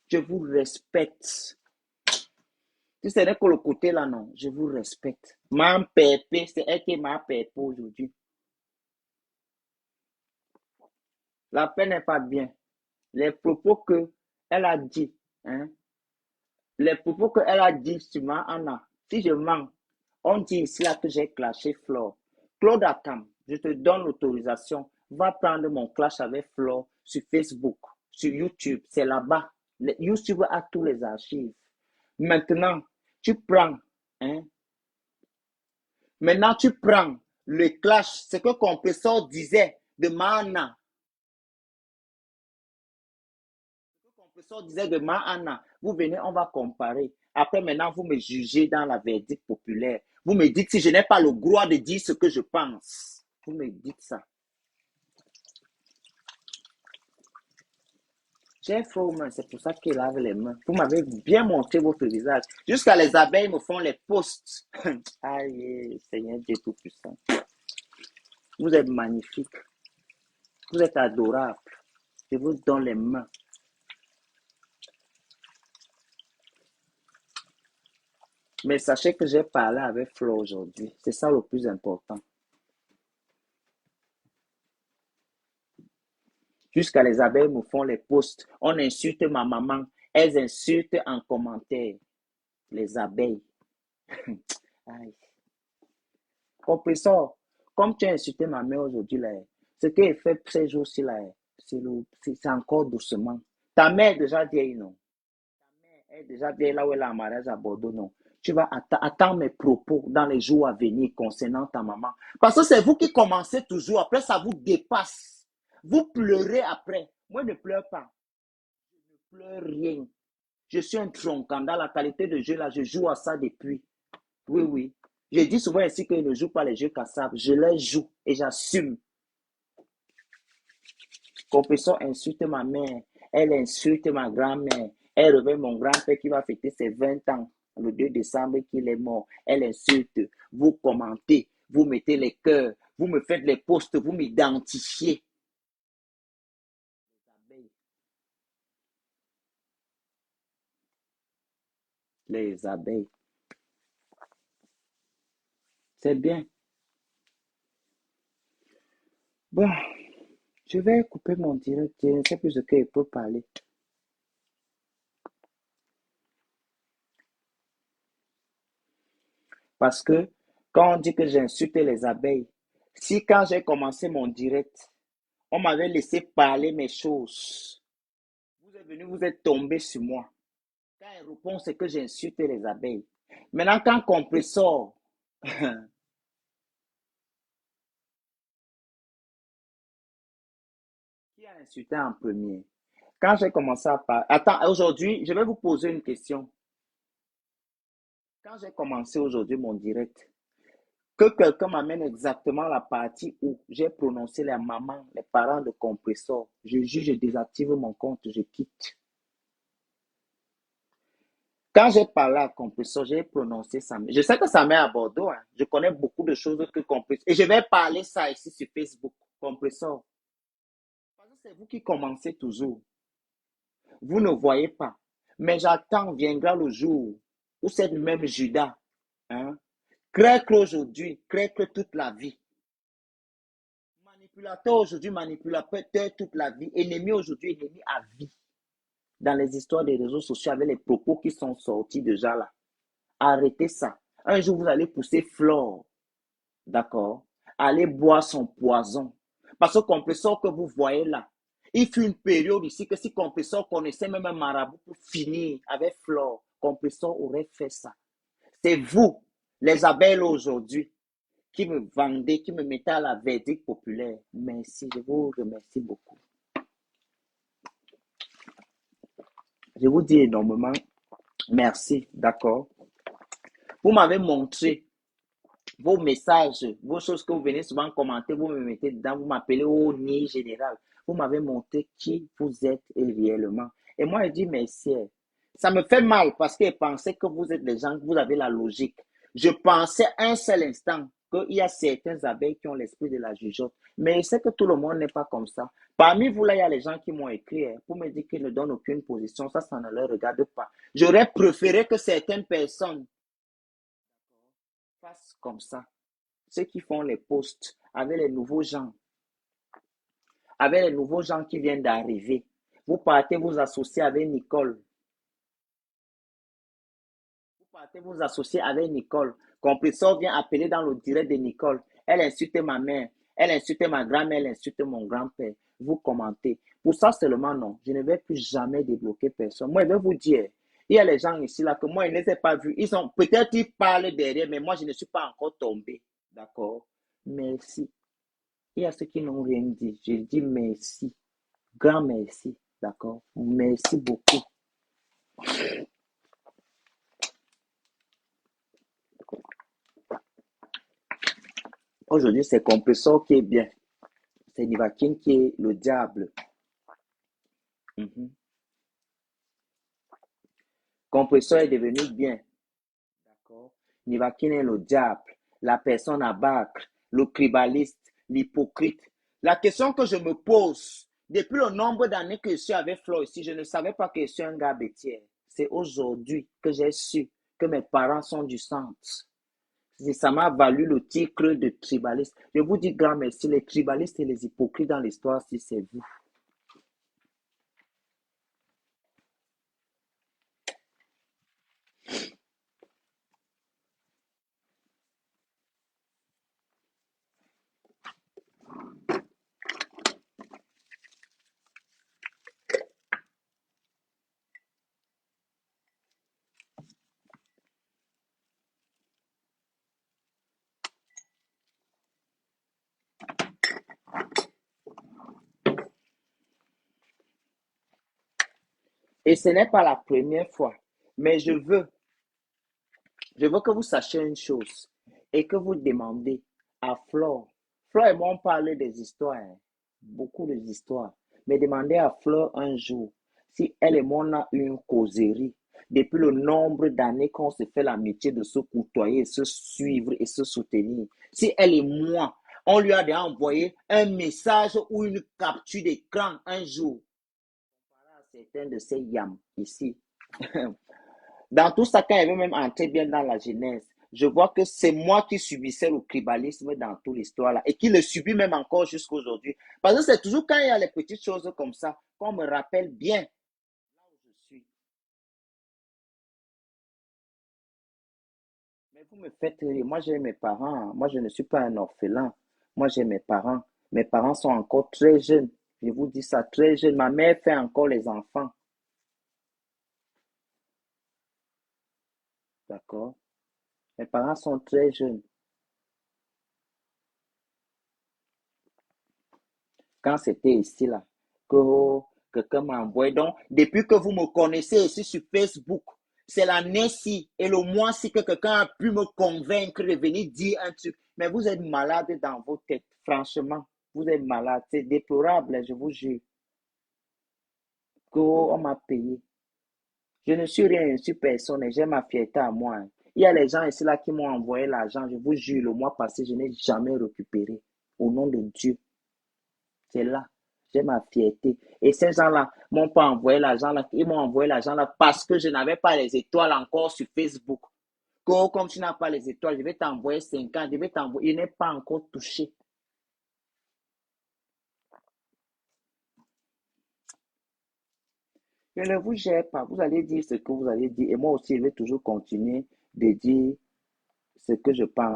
Je vous respecte. Si ce n'est que le côté là, non, je vous respecte. Ma pépé, c'est elle qui m'a pépé aujourd'hui. La paix n'est pas bien. Les propos qu'elle a dit, hein, les propos qu'elle a dit sur ma Anna, si je mens, on dit ici là que j'ai clashé Flore. Claude Akam, je te donne l'autorisation. Va prendre mon clash avec Flore sur Facebook, sur YouTube. C'est là-bas. YouTube a tous les archives. Maintenant, tu prends, hein, maintenant tu prends le clash, ce que Compressor disait de Mana. Compressor disait de Mahana, vous venez, on va comparer. Après, maintenant, vous me jugez dans la verdict populaire. Vous me dites si je n'ai pas le droit de dire ce que je pense. Vous me dites ça. J'ai froid aux mains, c'est pour ça qu'il lave les mains. Vous m'avez bien montré votre visage. Jusqu'à les abeilles me font les posts. Aïe, Seigneur Dieu Tout-Puissant. Vous êtes magnifique. Vous êtes adorable. Je vous donne les mains. Mais sachez que j'ai parlé avec Flo aujourd'hui. C'est ça le plus important. Jusqu'à les abeilles me font les posts. On insulte ma maman. Elles insultent en commentaire. Les abeilles. Aïe. Compressor, comme tu as insulté ma mère aujourd'hui, là, ce qu'elle fait ces jours-ci, là, c'est encore doucement. Ta mère est déjà vieille, non? Elle est déjà vieille là où elle est en mariage à Bordeaux, non? Tu vas attendre mes propos dans les jours à venir concernant ta maman. Parce que c'est vous qui commencez toujours. Après, ça vous dépasse. Vous pleurez après. Moi, ne pleure pas. Je ne pleure rien. Je suis un tronquant. Dans la qualité de jeu, là, je joue à ça depuis. Oui, oui. Je dis souvent ainsi que je ne joue pas les jeux cassables. Je les joue et j'assume. Compressor insulte ma mère. Elle insulte ma grand-mère. Elle revient mon grand-père qui va fêter ses 20 ans le 2 décembre qu'il est mort. Elle insulte. Vous commentez. Vous mettez les cœurs. Vous me faites les posts. Vous m'identifiez. Les abeilles. C'est bien. Bon, je vais couper mon direct. Je ne sais plus ce qu'il peut parler. Parce que quand on dit que j'insulte les abeilles, si quand j'ai commencé mon direct, on m'avait laissé parler mes choses, vous êtes venu, vous êtes tombé sur moi. Quand elle répond, c'est que j'insulte les abeilles. Maintenant, quand Compressor, qui a insulté en premier? Quand j'ai commencé à parler, attends, aujourd'hui, je vais vous poser une question. Quand j'ai commencé aujourd'hui mon direct, que quelqu'un m'amène exactement la partie où j'ai prononcé les mamans, les parents de Compressor, je juge, je désactive mon compte, je quitte. Quand j'ai parlé à Compressor, j'ai prononcé ça. Je sais que ça met à Bordeaux. Hein. Je connais beaucoup de choses que Compressor. Et je vais parler ça ici sur Facebook. Compressor. Parce que c'est vous qui commencez toujours. Vous ne voyez pas. Mais j'attends, viendra le jour où cette même Judas, hein, crèque aujourd'hui, crèque toute la vie. Manipulateur aujourd'hui, manipulateur toute la vie. Ennemi aujourd'hui, ennemi à vie. Dans les histoires des réseaux sociaux avec les propos qui sont sortis déjà là. Arrêtez ça. Un jour, vous allez pousser Flore, d'accord? Allez boire son poison. Parce que Compressor que vous voyez là, il fut une période ici que si Compressor connaissait même un marabout pour finir avec Flore, Compressor aurait fait ça. C'est vous, les abeilles aujourd'hui, qui me vendaient, qui me mettaient à la verdict populaire. Merci, je vous remercie beaucoup. Je vous dis énormément merci, d'accord? Vous m'avez montré vos messages, vos choses que vous venez souvent commenter, vous me mettez dedans, vous m'appelez au nid général. Vous m'avez montré qui vous êtes réellement. Et moi, je dis merci. Ça me fait mal parce que je pensais que vous êtes des gens, que vous avez la logique. Je pensais un seul instant qu'il y a certains abeilles qui ont l'esprit de la jugeote. Mais je sais que tout le monde n'est pas comme ça. Parmi vous, là, il y a les gens qui m'ont écrit pour me dire qu'ils ne donnent aucune position. Ça ne leur regarde pas. J'aurais préféré que certaines personnes fassent comme ça. Ceux qui font les posts avec les nouveaux gens qui viennent d'arriver. Vous partez vous associer avec Nicole. Vous partez vous associer avec Nicole. Compressor vient appeler dans le direct de Nicole. Elle insulte ma mère, elle insulte ma grand-mère, elle insulte mon grand-père. Vous commentez. Pour ça seulement, non. Je ne vais plus jamais débloquer personne. Moi, je vais vous dire, il y a les gens ici là que moi, je ne les ai pas vus. Ils sont, peut-être ils parlent derrière, mais moi, je ne suis pas encore tombé. D'accord? Merci. Il y a ceux qui n'ont rien dit. Je dis merci. Grand merci. D'accord? Merci beaucoup. Aujourd'hui, c'est Compressor qui est bien. C'est Nivakin qui est le diable. Mhm. Compressor est devenu bien. D'accord? Nivakin est le diable. La personne à battre. Le tribaliste. L'hypocrite. La question que je me pose, depuis le nombre d'années que je suis avec Flo ici, je ne savais pas que je suis un gars bêtier. C'est aujourd'hui que j'ai su que mes parents sont du centre. Ça m'a valu le titre de tribaliste. Je vous dis grand merci. Les tribalistes et les hypocrites dans l'histoire, si c'est vous. Et ce n'est pas la première fois. Mais je veux que vous sachiez une chose et que vous demandez à Flore. Flore et moi, on parlait des histoires, hein, beaucoup d'histoires. Mais demandez à Flore un jour si elle et moi, on a eu une causerie. Depuis le nombre d'années qu'on se fait l'amitié de se côtoyer, se suivre et se soutenir. Si elle et moi, on lui a déjà envoyé un message ou une capture d'écran un jour. Certains de ces yams ici. Dans tout ça, quand il veut même entrer bien dans la Genèse, je vois que c'est moi qui subissais le tribalisme dans toute l'histoire là et qui le subit même encore jusqu'à aujourd'hui. Parce que c'est toujours quand il y a les petites choses comme ça qu'on me rappelle bien là où je suis. Mais vous me faites rire. Moi, j'ai mes parents. Moi, je ne suis pas un orphelin. Moi, j'ai mes parents. Mes parents sont encore très jeunes. Je vous dis ça, très jeunes. Ma mère fait encore les enfants. D'accord? Mes parents sont très jeunes. Quand c'était ici, là, que quelqu'un m'a envoyé. Donc, depuis que vous me connaissez ici sur Facebook, c'est l'année-ci et le mois-ci que quelqu'un a pu me convaincre de venir dire un truc. Mais vous êtes malade dans vos têtes, franchement. Vous êtes malade. C'est déplorable, je vous jure. Qu'on m'a payé. Je ne suis rien, je suis personne et j'ai ma fierté à moi, hein. Il y a les gens ici là qui m'ont envoyé l'argent. Je vous jure, le mois passé, je n'ai jamais récupéré. Au nom de Dieu. C'est là. J'ai ma fierté. Et ces gens-là m'ont pas envoyé l'argent là. Ils m'ont envoyé l'argent là parce que je n'avais pas les étoiles encore sur Facebook. Comme tu n'as pas les étoiles, je vais t'envoyer 50, je vais t'envoyer. Il n'est pas encore touché. Je ne vous gère pas. Vous allez dire ce que vous allez dire. Et moi aussi, je vais toujours continuer de dire ce que je pense.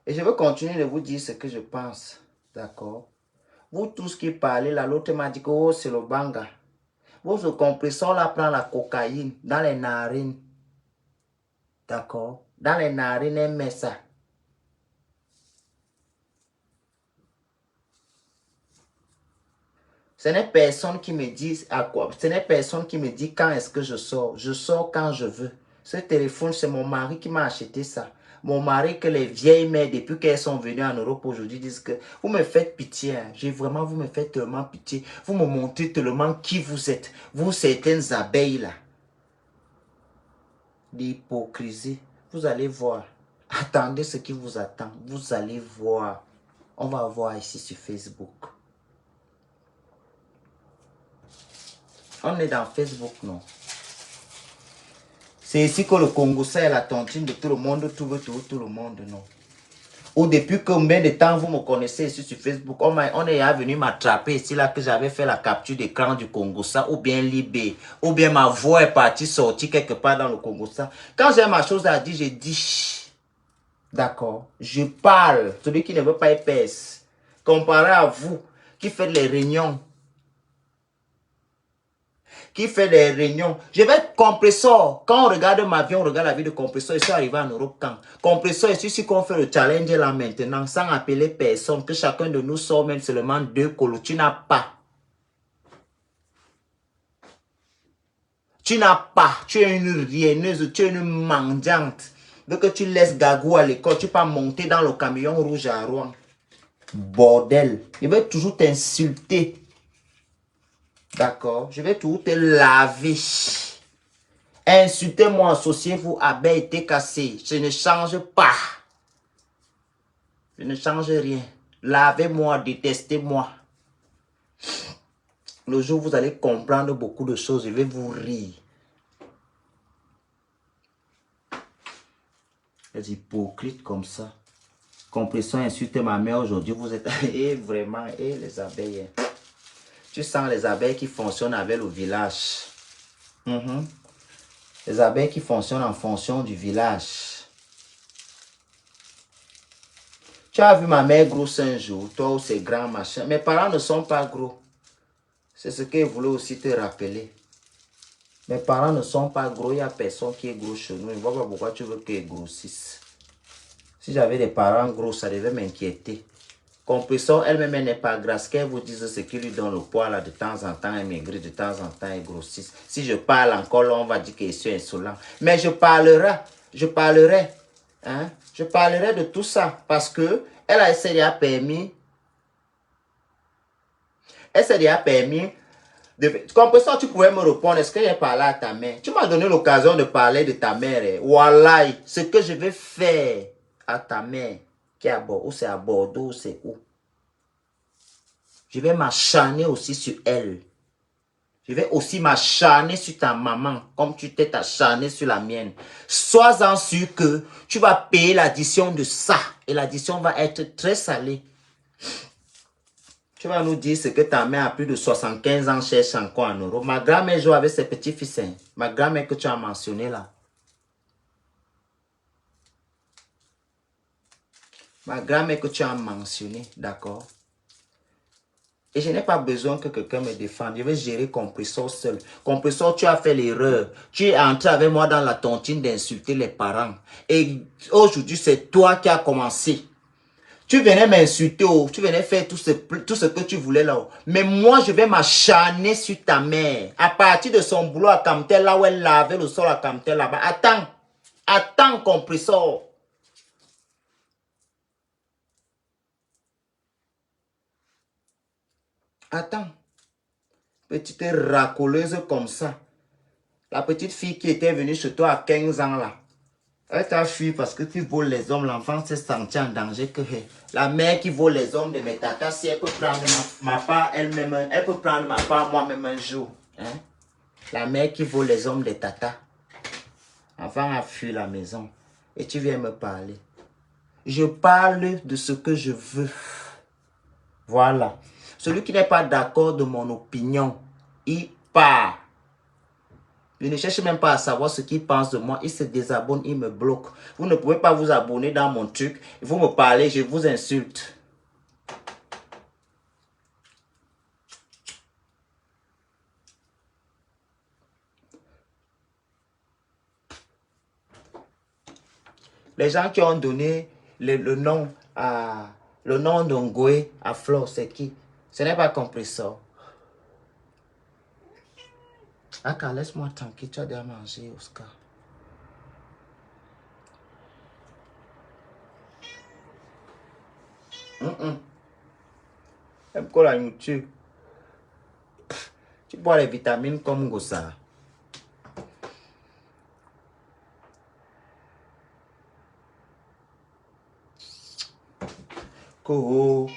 Et je veux continuer de vous dire ce que je pense. D'accord? Vous tous qui parlez là, l'autre m'a dit que oh, c'est le banga. Votre compresseur là prend la cocaïne dans les narines. D'accord? Dans les narines, elle met ça. Ce n'est personne qui me dit à quoi. Ce n'est personne qui me dit quand est-ce que je sors. Je sors quand je veux. Ce téléphone, c'est mon mari qui m'a acheté ça. Mon mari que les vieilles mères, depuis qu'elles sont venues en Europe aujourd'hui, disent que vous me faites pitié. Hein. Vraiment, vous me faites tellement pitié. Vous me montrez tellement qui vous êtes. Vous, certaines abeilles là. L'hypocrisie. Vous allez voir. Attendez ce qui vous attend. Vous allez voir. On va voir ici sur Facebook. On est dans Facebook, non? C'est ici que le Congo, c'est la tontine de tout le monde, tout le monde, non? Ou depuis combien de temps vous me connaissez ici sur Facebook? On est venu m'attraper ici là que j'avais fait la capture d'écran du Congo, ça, ou bien Libé, ou bien ma voix est partie sortir quelque part dans le Congo, ça. Quand j'ai ma chose à dire, je dis, d'accord, je parle, celui qui ne veut pas épaisse, comparé à vous, qui faites les réunions, qui fait des réunions. Je vais être compresseur. Quand on regarde ma vie, on regarde la vie de compresseur. Je suis arrivé en Europe quand. Compresseur, c'est ici qu'on fait le challenge là maintenant, sans appeler personne, que chacun de nous sort même seulement 2 colos. Tu n'as pas. Tu n'as pas. Tu es une rienneuse, tu es une mendiante. Donc que tu laisses Gagou à l'école, tu peux monter dans le camion rouge à Rouen. Bordel. Je vais toujours t'insulter. D'accord? Je vais toujours te laver. Insultez-moi, associez-vous, abeille, t'es cassé. Je ne change pas. Je ne change rien. Lavez-moi, détestez-moi. Le jour où vous allez comprendre beaucoup de choses, je vais vous rire. Les hypocrites comme ça. Compression, insulte ma mère aujourd'hui, vous êtes... Et vraiment, et les abeilles. Tu sens les abeilles qui fonctionnent avec le village. Les abeilles qui fonctionnent en fonction du village. Tu as vu ma mère grosse un jour, toi ou ces grands machins. Mes parents ne sont pas gros. C'est ce que je voulais aussi te rappeler. Mes parents ne sont pas gros, il n'y a personne qui est gros chez nous. Je ne vois pas pourquoi tu veux qu'ils grossissent. Si j'avais des parents gros, ça devait m'inquiéter. Compresseur, elle-même, elle n'est pas grasse. Qu'elle vous dise ce qui lui donne le poids, là, de temps en temps, elle maigrit, de temps en temps, elle grossit. Si je parle encore, là, on va dire que je suis insolent. Mais je parlerai, hein, je parlerai de tout ça parce que elle s'est déjà permis, Compresseur, tu pouvais me répondre, est-ce que j'ai parlé à ta mère? Tu m'as donné l'occasion de parler de ta mère. Eh. Voilà, ce que je vais faire à ta mère, qui est à Bordeaux, ou c'est à Bordeaux, c'est où? Je vais m'acharner aussi sur elle. Je vais aussi m'acharner sur ta maman, comme tu t'es acharné sur la mienne. Sois-en sûr que tu vas payer l'addition de ça. Et l'addition va être très salée. Tu vas nous dire ce que ta mère a plus de 75 ans cherche encore en euros. Ma grand-mère joue avec ses petits-fils. Hein. Ma grand-mère que tu as mentionné là. Ma grand-mère que tu as mentionné, d'accord? Et je n'ai pas besoin que quelqu'un me défende. Je vais gérer Compresseur seul. Compresseur, tu as fait l'erreur. Tu es entré avec moi dans la tontine d'insulter les parents. Et aujourd'hui, c'est toi qui as commencé. Tu venais m'insulter, tu venais faire tout ce que tu voulais là-haut. Mais moi, je vais m'acharner sur ta mère. À partir de son boulot à Camtel, là où elle lavait le sol à Camtel là-bas. Attends. Attends, Compresseur. Attends. Petite racoleuse comme ça. La petite fille qui était venue chez toi à 15 ans là. Elle t'a fui parce que tu voles les hommes. L'enfant s'est senti en danger que la mère qui vole les hommes de mes tatas, si elle peut prendre ma part elle-même, elle peut prendre ma part moi-même un jour. Hein? La mère qui vole les hommes des tatas. L'enfant a fui la maison. Et tu viens me parler. Je parle de ce que je veux. Voilà. Celui qui n'est pas d'accord de mon opinion, il part. Je ne cherche même pas à savoir ce qu'il pense de moi. Il se désabonne, il me bloque. Vous ne pouvez pas vous abonner dans mon truc. Vous me parlez, je vous insulte. Les gens qui ont donné le nom à le nom d'Ongoué à Flo, c'est qui? Ce n'est pas Compressor. Aka, laisse-moi tranquille, tu as déjà mangé, Oscar. Même quoi la nourriture. Tu bois les vitamines comme Gossa. Koho.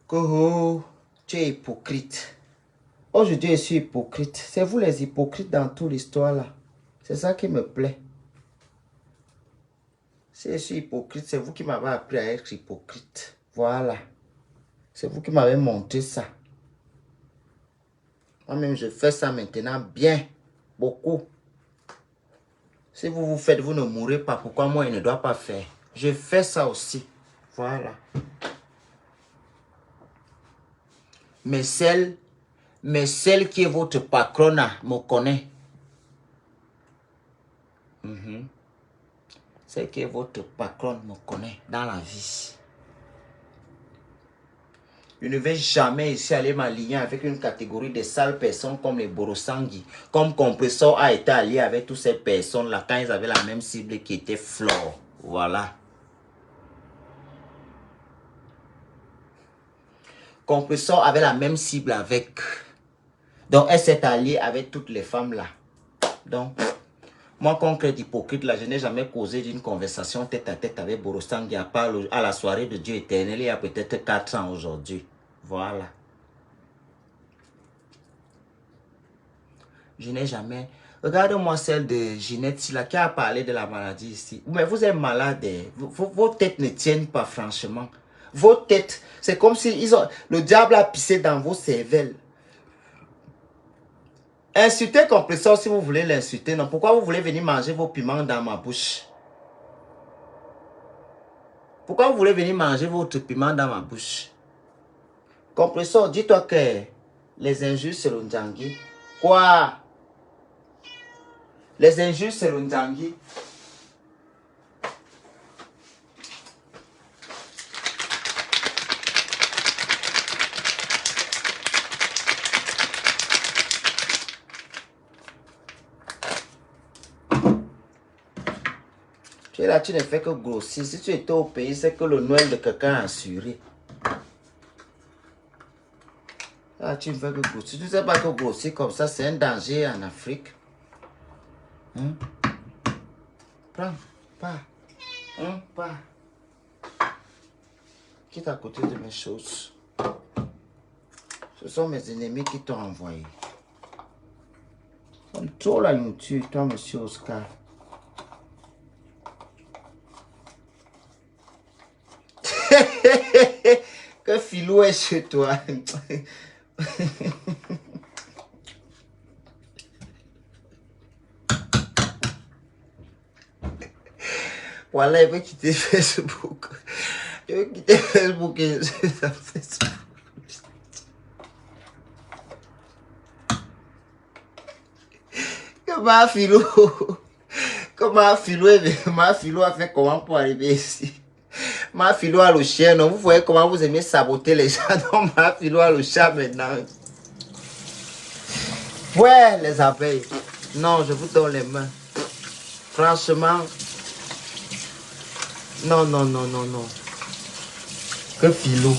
Koho. Tu es hypocrite. Aujourd'hui, je suis hypocrite. C'est vous les hypocrites dans toute l'histoire là. C'est ça qui me plaît. Si je suis hypocrite, c'est vous qui m'avez appris à être hypocrite. Voilà. C'est vous qui m'avez montré ça. Moi-même, je fais ça maintenant bien. Beaucoup. Si vous vous faites, vous ne mourrez pas. Pourquoi moi, je ne dois pas faire? Je fais ça aussi. Voilà. Mais celle qui est votre patronne me connaît. Celle qui est votre patronne me connaît dans la vie. Je ne vais jamais ici aller m'aligner avec une catégorie de sales personnes comme les Borosangui. Comme Compressor a été allié avec toutes ces personnes-là quand ils avaient la même cible qui était Flore. Voilà. Compressor avait la même cible avec. Donc, elle s'est alliée avec toutes les femmes-là. Donc, moi, concret hypocrite, là, je n'ai jamais causé d'une conversation tête à tête avec Borosangui à part à la soirée de Dieu éternel il y a peut-être 4 ans aujourd'hui. Voilà. Je n'ai jamais... Regarde-moi celle de Ginette là, qui a parlé de la maladie ici. Mais vous êtes malade. Vos têtes ne tiennent pas, franchement. Vos têtes, c'est comme si le diable a pissé dans vos cervelles. Insultez Compressor si vous voulez l'insulter. Non, pourquoi vous voulez venir manger vos piments dans ma bouche? Pourquoi vous voulez venir manger votre piment dans ma bouche? Compressor, dis-toi que les injures, c'est le Ndjangi. Quoi? Les injures, c'est le Ndjangi. Tu es là, tu ne fais que grossir. Si tu étais au pays, c'est que le Noël de quelqu'un a assuré. Là, tu ne fais que grossir. Tu ne sais pas que grossir comme ça, c'est un danger en Afrique. Prends, pas. Pas. Quitte à côté de mes choses. Ce sont mes ennemis qui t'ont envoyé. On trop la nourriture, toi, monsieur Oscar. Que Philou est chez toi. Voilà, il veut quitter Facebook. Il veut quitter Facebook et Facebook. Comment Philou a fait comment pour arriver ici? Ma Philou a le chien, non? Vous voyez comment vous aimez saboter les gens? Donc ma Philou a le chat maintenant. Ouais, les abeilles. Non, je vous donne les mains. Franchement. Non. Que Philou.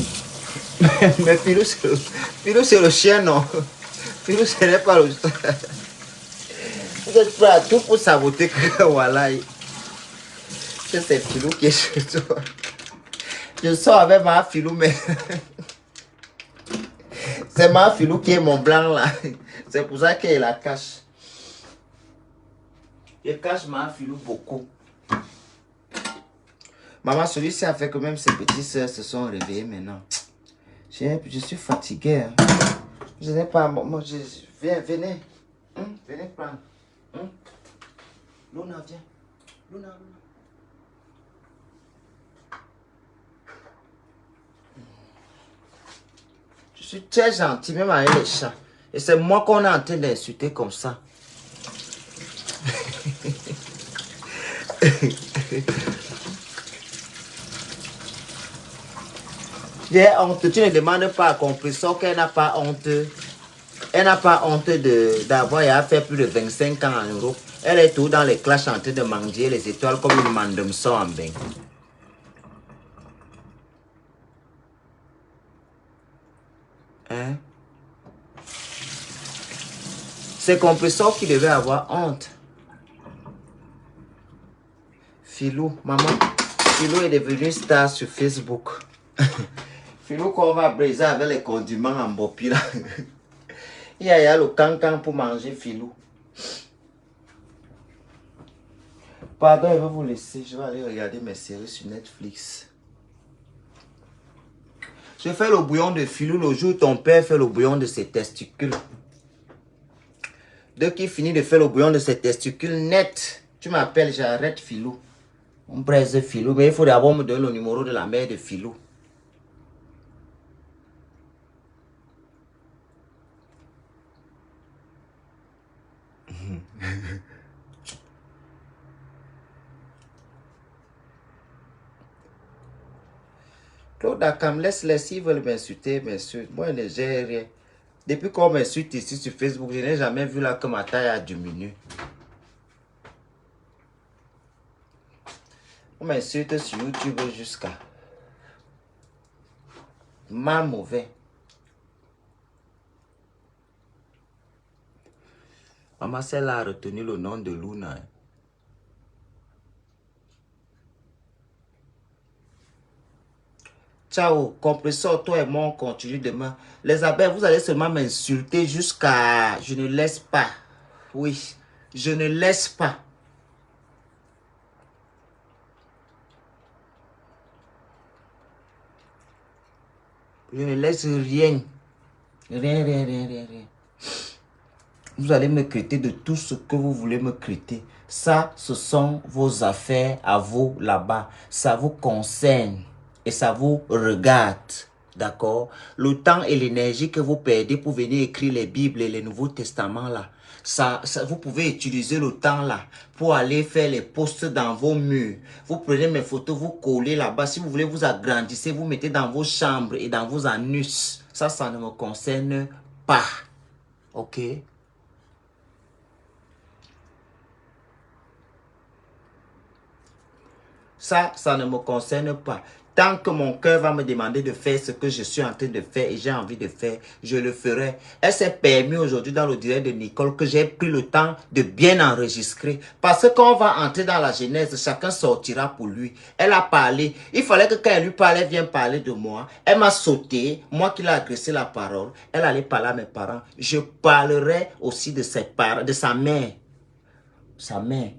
Mais Philou, c'est le chien, non? Philou, ce n'est pas le chien. Vous êtes prêts à tout pour saboter que voilà. Que c'est Philou qui est chez toi. Je sors avec ma Philou, mais c'est ma Philou qui est mon blanc là. C'est pour ça qu'elle la cache. Je cache ma Philou beaucoup. Maman, celui-ci a fait que même ses petites soeurs se sont réveillées maintenant. Je suis fatigué. Hein. Je n'ai pas... Moi, venez. Venez prendre. Luna, viens. Luna. Je suis très gentil, même avec les chats. Et c'est moi qu'on est en train d'insulter comme ça. J'ai honte. Tu ne demandes pas à Compressor qu'elle n'a pas honte. Elle n'a pas honte d'avoir à faire plus de 25 ans en Europe. Elle est tout dans les classes en train de manger les étoiles comme une mandem en bain. Hein? C'est Compressor qui devait avoir honte. Philou, maman. Philou est devenu star sur Facebook. Philou qu'on va briser avec les condiments en bopi là. Il y a le cancan pour manger Philou. Pardon, je vais vous laisser. Je vais aller regarder mes séries sur Netflix. Je fais le bouillon de Philou le jour où ton père fait le bouillon de ses testicules. Dès qu'il finit de faire le bouillon de ses testicules net, tu m'appelles, j'arrête Philou. On braise Philou, mais il faut d'abord me donner le numéro de la mère de Philou. Claude Akam, laisse-les s'ils veulent m'insulter, m'insultent. Moi, je n'ai rien. Depuis qu'on m'insulte ici sur Facebook, je n'ai jamais vu là que ma taille a diminué. On m'insulte sur YouTube jusqu'à mal mauvais. Maman, celle-là a retenu le nom de Luna. Ciao, Compressor, toi et moi, on continue demain. Les abeilles, vous allez seulement m'insulter jusqu'à... Je ne laisse pas. Oui, je ne laisse pas. Je ne laisse rien. Rien, rien, rien, rien, rien. Vous allez me critiquer de tout ce que vous voulez me critiquer. Ça, ce sont vos affaires à vous là-bas. Ça vous concerne et ça vous regarde. D'accord? Le temps et l'énergie que vous perdez pour venir écrire les Bibles et les Nouveaux Testaments là, vous pouvez utiliser le temps là pour aller faire les posts dans vos murs. Vous prenez mes photos, vous collez là-bas. Si vous voulez vous agrandissez, vous mettez dans vos chambres et dans vos anus. Ça ne me concerne pas. Ok? Ça ne me concerne pas. Tant que mon cœur va me demander de faire ce que je suis en train de faire et j'ai envie de faire, je le ferai. Elle s'est permis aujourd'hui dans le direct de Nicole que j'ai pris le temps de bien enregistrer. Parce que quand on va entrer dans la genèse, chacun sortira pour lui. Elle a parlé. Il fallait que quand elle lui parlait, elle vienne parler de moi. Elle m'a sauté. Moi qui l'ai agressé la parole. Elle allait parler à mes parents. Je parlerai aussi de ses parents, de sa mère. Sa mère.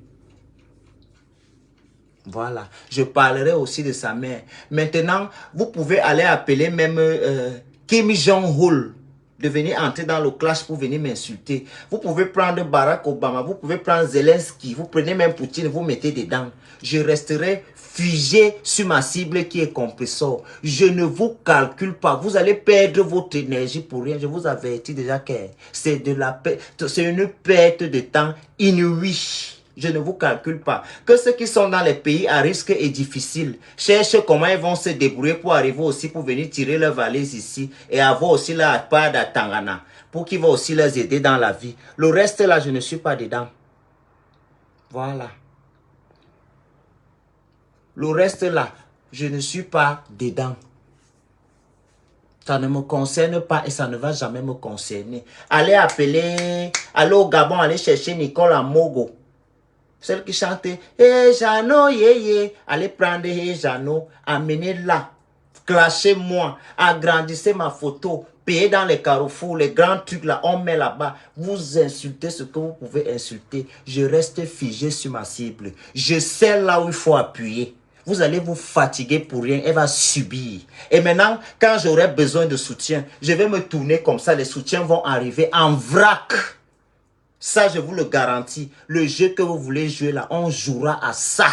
Voilà, je parlerai aussi de sa mère. Maintenant, vous pouvez aller appeler même Kim Jong-un de venir entrer dans le clash pour venir m'insulter. Vous pouvez prendre Barack Obama, vous pouvez prendre Zelensky, vous prenez même Poutine, vous mettez dedans. Je resterai figé sur ma cible qui est Compressor. Je ne vous calcule pas. Vous allez perdre votre énergie pour rien. Je vous avertis déjà que c'est une perte de temps inouïe. Je ne vous calcule pas. Que ceux qui sont dans les pays à risque et difficile cherchent comment ils vont se débrouiller pour arriver aussi, pour venir tirer leurs valises ici et avoir aussi leur part d'Atangana pour qu'ils vont aussi les aider dans la vie. Le reste là, je ne suis pas dedans. Voilà. Le reste là, je ne suis pas dedans. Ça ne me concerne pas et ça ne va jamais me concerner. Allez appeler, allez au Gabon, allez chercher Nicole Amogo. Celle qui chantait « Hey Jeannot, yeah, yeah ». Allez prendre « Hey Jeannot », amenez-la, clashez-moi, agrandissez ma photo, payez dans les carrefours, les grands trucs là, on met là-bas. Vous insultez ce que vous pouvez insulter. Je reste figé sur ma cible. Je sais là où il faut appuyer. Vous allez vous fatiguer pour rien, elle va subir. Et maintenant, quand j'aurai besoin de soutien, je vais me tourner comme ça, les soutiens vont arriver en vrac. Ça, je vous le garantis. Le jeu que vous voulez jouer là, on jouera à ça.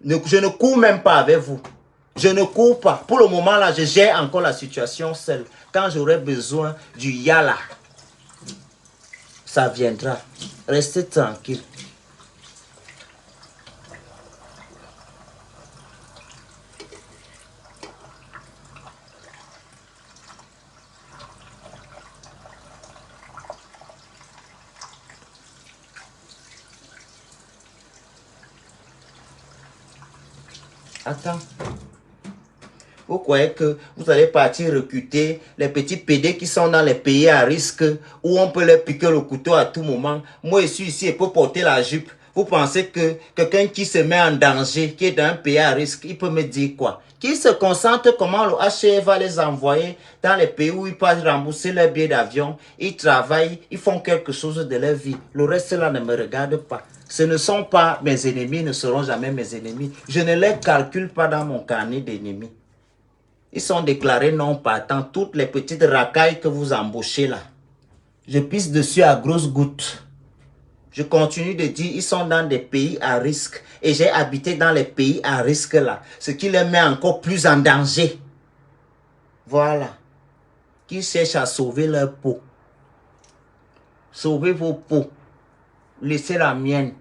Je ne cours même pas avec vous. Je ne cours pas. Pour le moment là, je gère encore la situation seule. Quand j'aurai besoin du yala, ça viendra. Restez tranquille. Attends. Vous croyez que vous allez partir recruter les petits PD qui sont dans les pays à risque où on peut leur piquer le couteau à tout moment. Moi, je suis ici et peux porter la jupe. Vous pensez que quelqu'un qui se met en danger, qui est dans un pays à risque, il peut me dire quoi? Qui se concentre comment le HCR va les envoyer dans les pays où ils peuvent rembourser leur billet d'avion. Ils travaillent, ils font quelque chose de leur vie. Le reste là ne me regarde pas. Ce ne sont pas mes ennemis, ne seront jamais mes ennemis. Je ne les calcule pas dans mon carnet d'ennemis. Ils sont déclarés non partants. Toutes les petites racailles que vous embauchez là. Je pisse dessus à grosses gouttes. Je continue de dire, ils sont dans des pays à risque. Et j'ai habité dans les pays à risque là. Ce qui les met encore plus en danger. Voilà. Qui cherchent à sauver leur peau. Sauvez vos peaux. Laissez la mienne.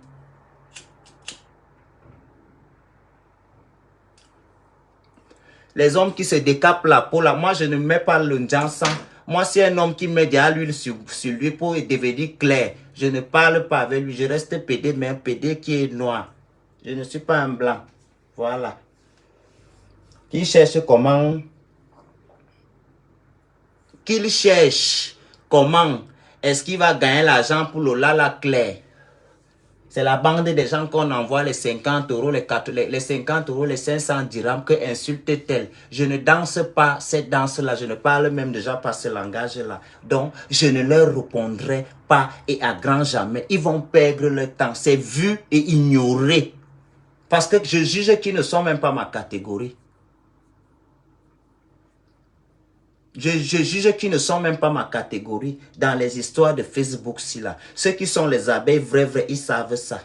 Les hommes qui se décapent la peau là, moi je ne mets pas le sang. Moi c'est un homme qui met de l'huile sur lui pour devenir clair. Je ne parle pas avec lui, je reste PD, mais un PD qui est noir. Je ne suis pas un blanc. Voilà. Qui cherche comment? Qu'il cherche comment est-ce qu'il va gagner l'argent pour le lala clair? C'est la bande des gens qu'on envoie les 50 euros, les 50 euros, les 500 dirhams que insulte-t-elle. Je ne danse pas cette danse-là, je ne parle même déjà pas ce langage-là. Donc, je ne leur répondrai pas et à grand jamais. Ils vont perdre leur temps. C'est vu et ignoré. Parce que je juge qu'ils ne sont même pas ma catégorie. Je juge qu'ils ne sont même pas ma catégorie dans les histoires de Facebook-ci là. Ceux qui sont les abeilles vrais, ils savent ça.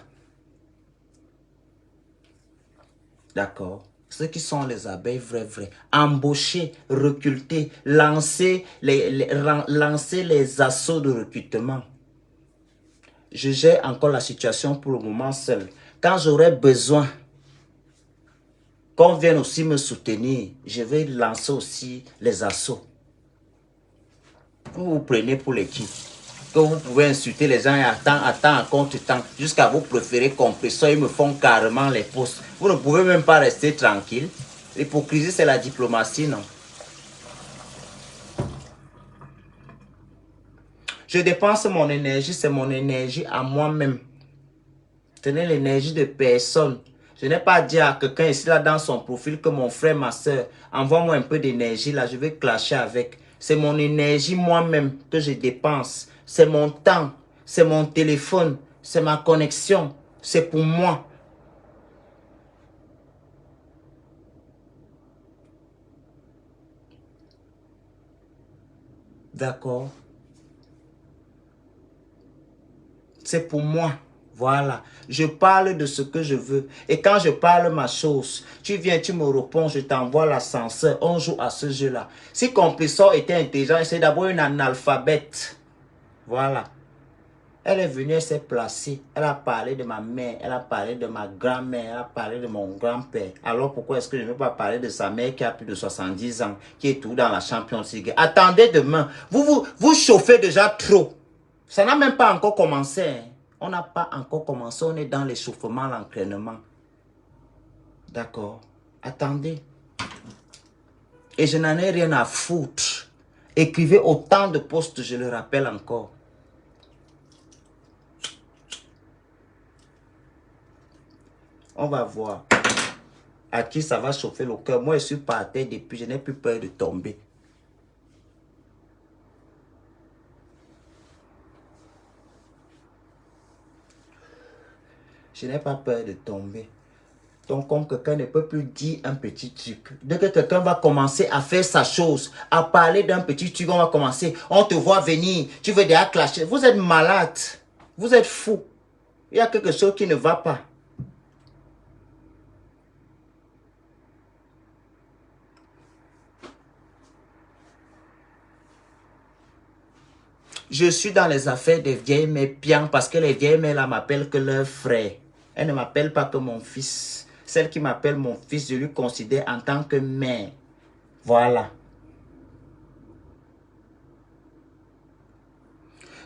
D'accord? Ceux qui sont les abeilles vrais. Embaucher, recruter, lancer les assauts de recrutement. Je gère encore la situation pour le moment seul. Quand j'aurai besoin qu'on vienne aussi me soutenir, je vais lancer aussi les assauts. Vous vous prenez pour les qui? Que vous pouvez insulter les gens et attendre en contre-temps jusqu'à vos préférés compresseurs, ils me font carrément les postes. Vous ne pouvez même pas rester tranquille. L'hypocrisie, c'est la diplomatie, non? Je dépense mon énergie, c'est mon énergie à moi-même. Ce n'est l'énergie de personne. Je n'ai pas dit à quelqu'un ici là dans son profil que mon frère, ma soeur, envoie-moi un peu d'énergie là, je vais clasher avec. C'est mon énergie moi-même que je dépense. C'est mon temps, c'est mon téléphone, c'est ma connexion, c'est pour moi. D'accord? C'est pour moi. Voilà. Je parle de ce que je veux. Et quand je parle ma chose, tu viens, tu me réponds, je t'envoie l'ascenseur. On joue à ce jeu-là. Si Compressor était intelligent, c'est d'abord une analphabète. Voilà. Elle est venue, elle s'est placée. Elle a parlé de ma mère, elle a parlé de ma grand-mère, elle a parlé de mon grand-père. Alors pourquoi est-ce que je ne peux pas parler de sa mère qui a plus de 70 ans, qui est tout dans la Champions League? Attendez demain. Vous chauffez déjà trop. Ça n'a même pas encore commencé. Hein. On n'a pas encore commencé. On est dans l'échauffement, l'entraînement. D'accord. Attendez. Et je n'en ai rien à foutre. Écrivez autant de postes, je le rappelle encore. On va voir à qui ça va chauffer le cœur. Moi, je suis par terre depuis, je n'ai plus peur de tomber. Je n'ai pas peur de tomber. Donc, comme quelqu'un ne peut plus dire un petit truc. Dès que quelqu'un va commencer à faire sa chose, à parler d'un petit truc, on va commencer. On te voit venir, tu veux déjà clasher. Vous êtes malade. Vous êtes fou. Il y a quelque chose qui ne va pas. Je suis dans les affaires des vieilles mères pians parce que les vieilles mères là m'appellent que leur frère. Elles ne m'appellent pas que mon fils. Celle qui m'appelle mon fils, je lui considère en tant que mère. Voilà.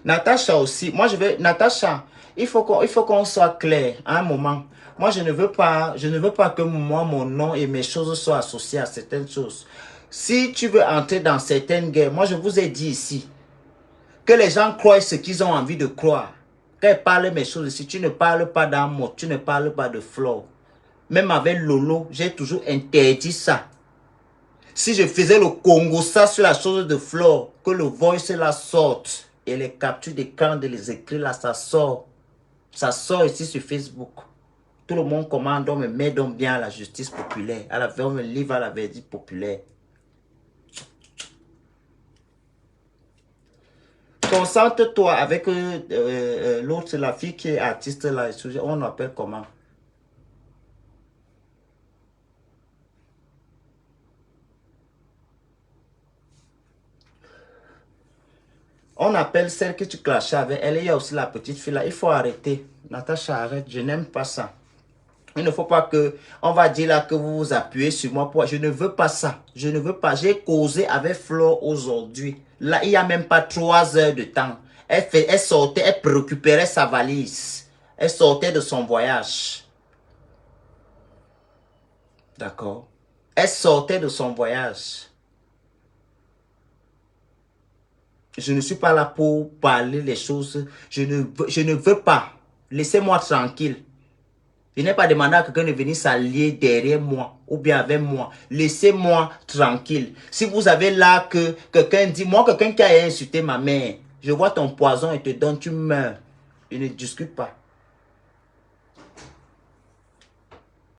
Natacha aussi. Moi, je vais... Natacha, il faut qu'on soit clair à un moment. Moi, je ne veux pas que moi, mon nom et mes choses soient associés à certaines choses. Si tu veux entrer dans certaines guerres, moi, je vous ai dit ici, que les gens croient ce qu'ils ont envie de croire. Quand ils parlent mes choses ici, tu ne parles pas d'amour, tu ne parles pas de flow. Même avec Lolo, j'ai toujours interdit ça. Si je faisais le Congo ça sur la chose de Flore, que le voice la sorte et les captures d'écran de les écrits là, ça sort. Ça sort ici sur Facebook. Tout le monde commande, on me met donc bien à la justice populaire. On me livre à la verdict populaire. Concentre-toi avec l'autre, la fille qui est artiste là. On l'appelle comment? On appelle celle que tu clashais avec elle. Il y a aussi la petite fille là. Il faut arrêter. Natacha, arrête. Je n'aime pas ça. Il ne faut pas que, on va dire là que vous vous appuyez sur moi. Je ne veux pas ça. Je ne veux pas. J'ai causé avec Flore aujourd'hui. Là, il n'y a même pas 3 heures de temps. Elle sortait, elle récupérait sa valise. Elle sortait de son voyage. D'accord? Elle sortait de son voyage. Je ne suis pas là pour parler les choses. Je ne veux pas. Laissez-moi tranquille. Je n'ai pas demandé à quelqu'un de venir s'allier derrière moi ou bien avec moi. Laissez-moi tranquille. Si vous avez là que quelqu'un dit, moi, quelqu'un qui a insulté ma mère, je vois ton poison et te donne, tu meurs. Je ne discute pas.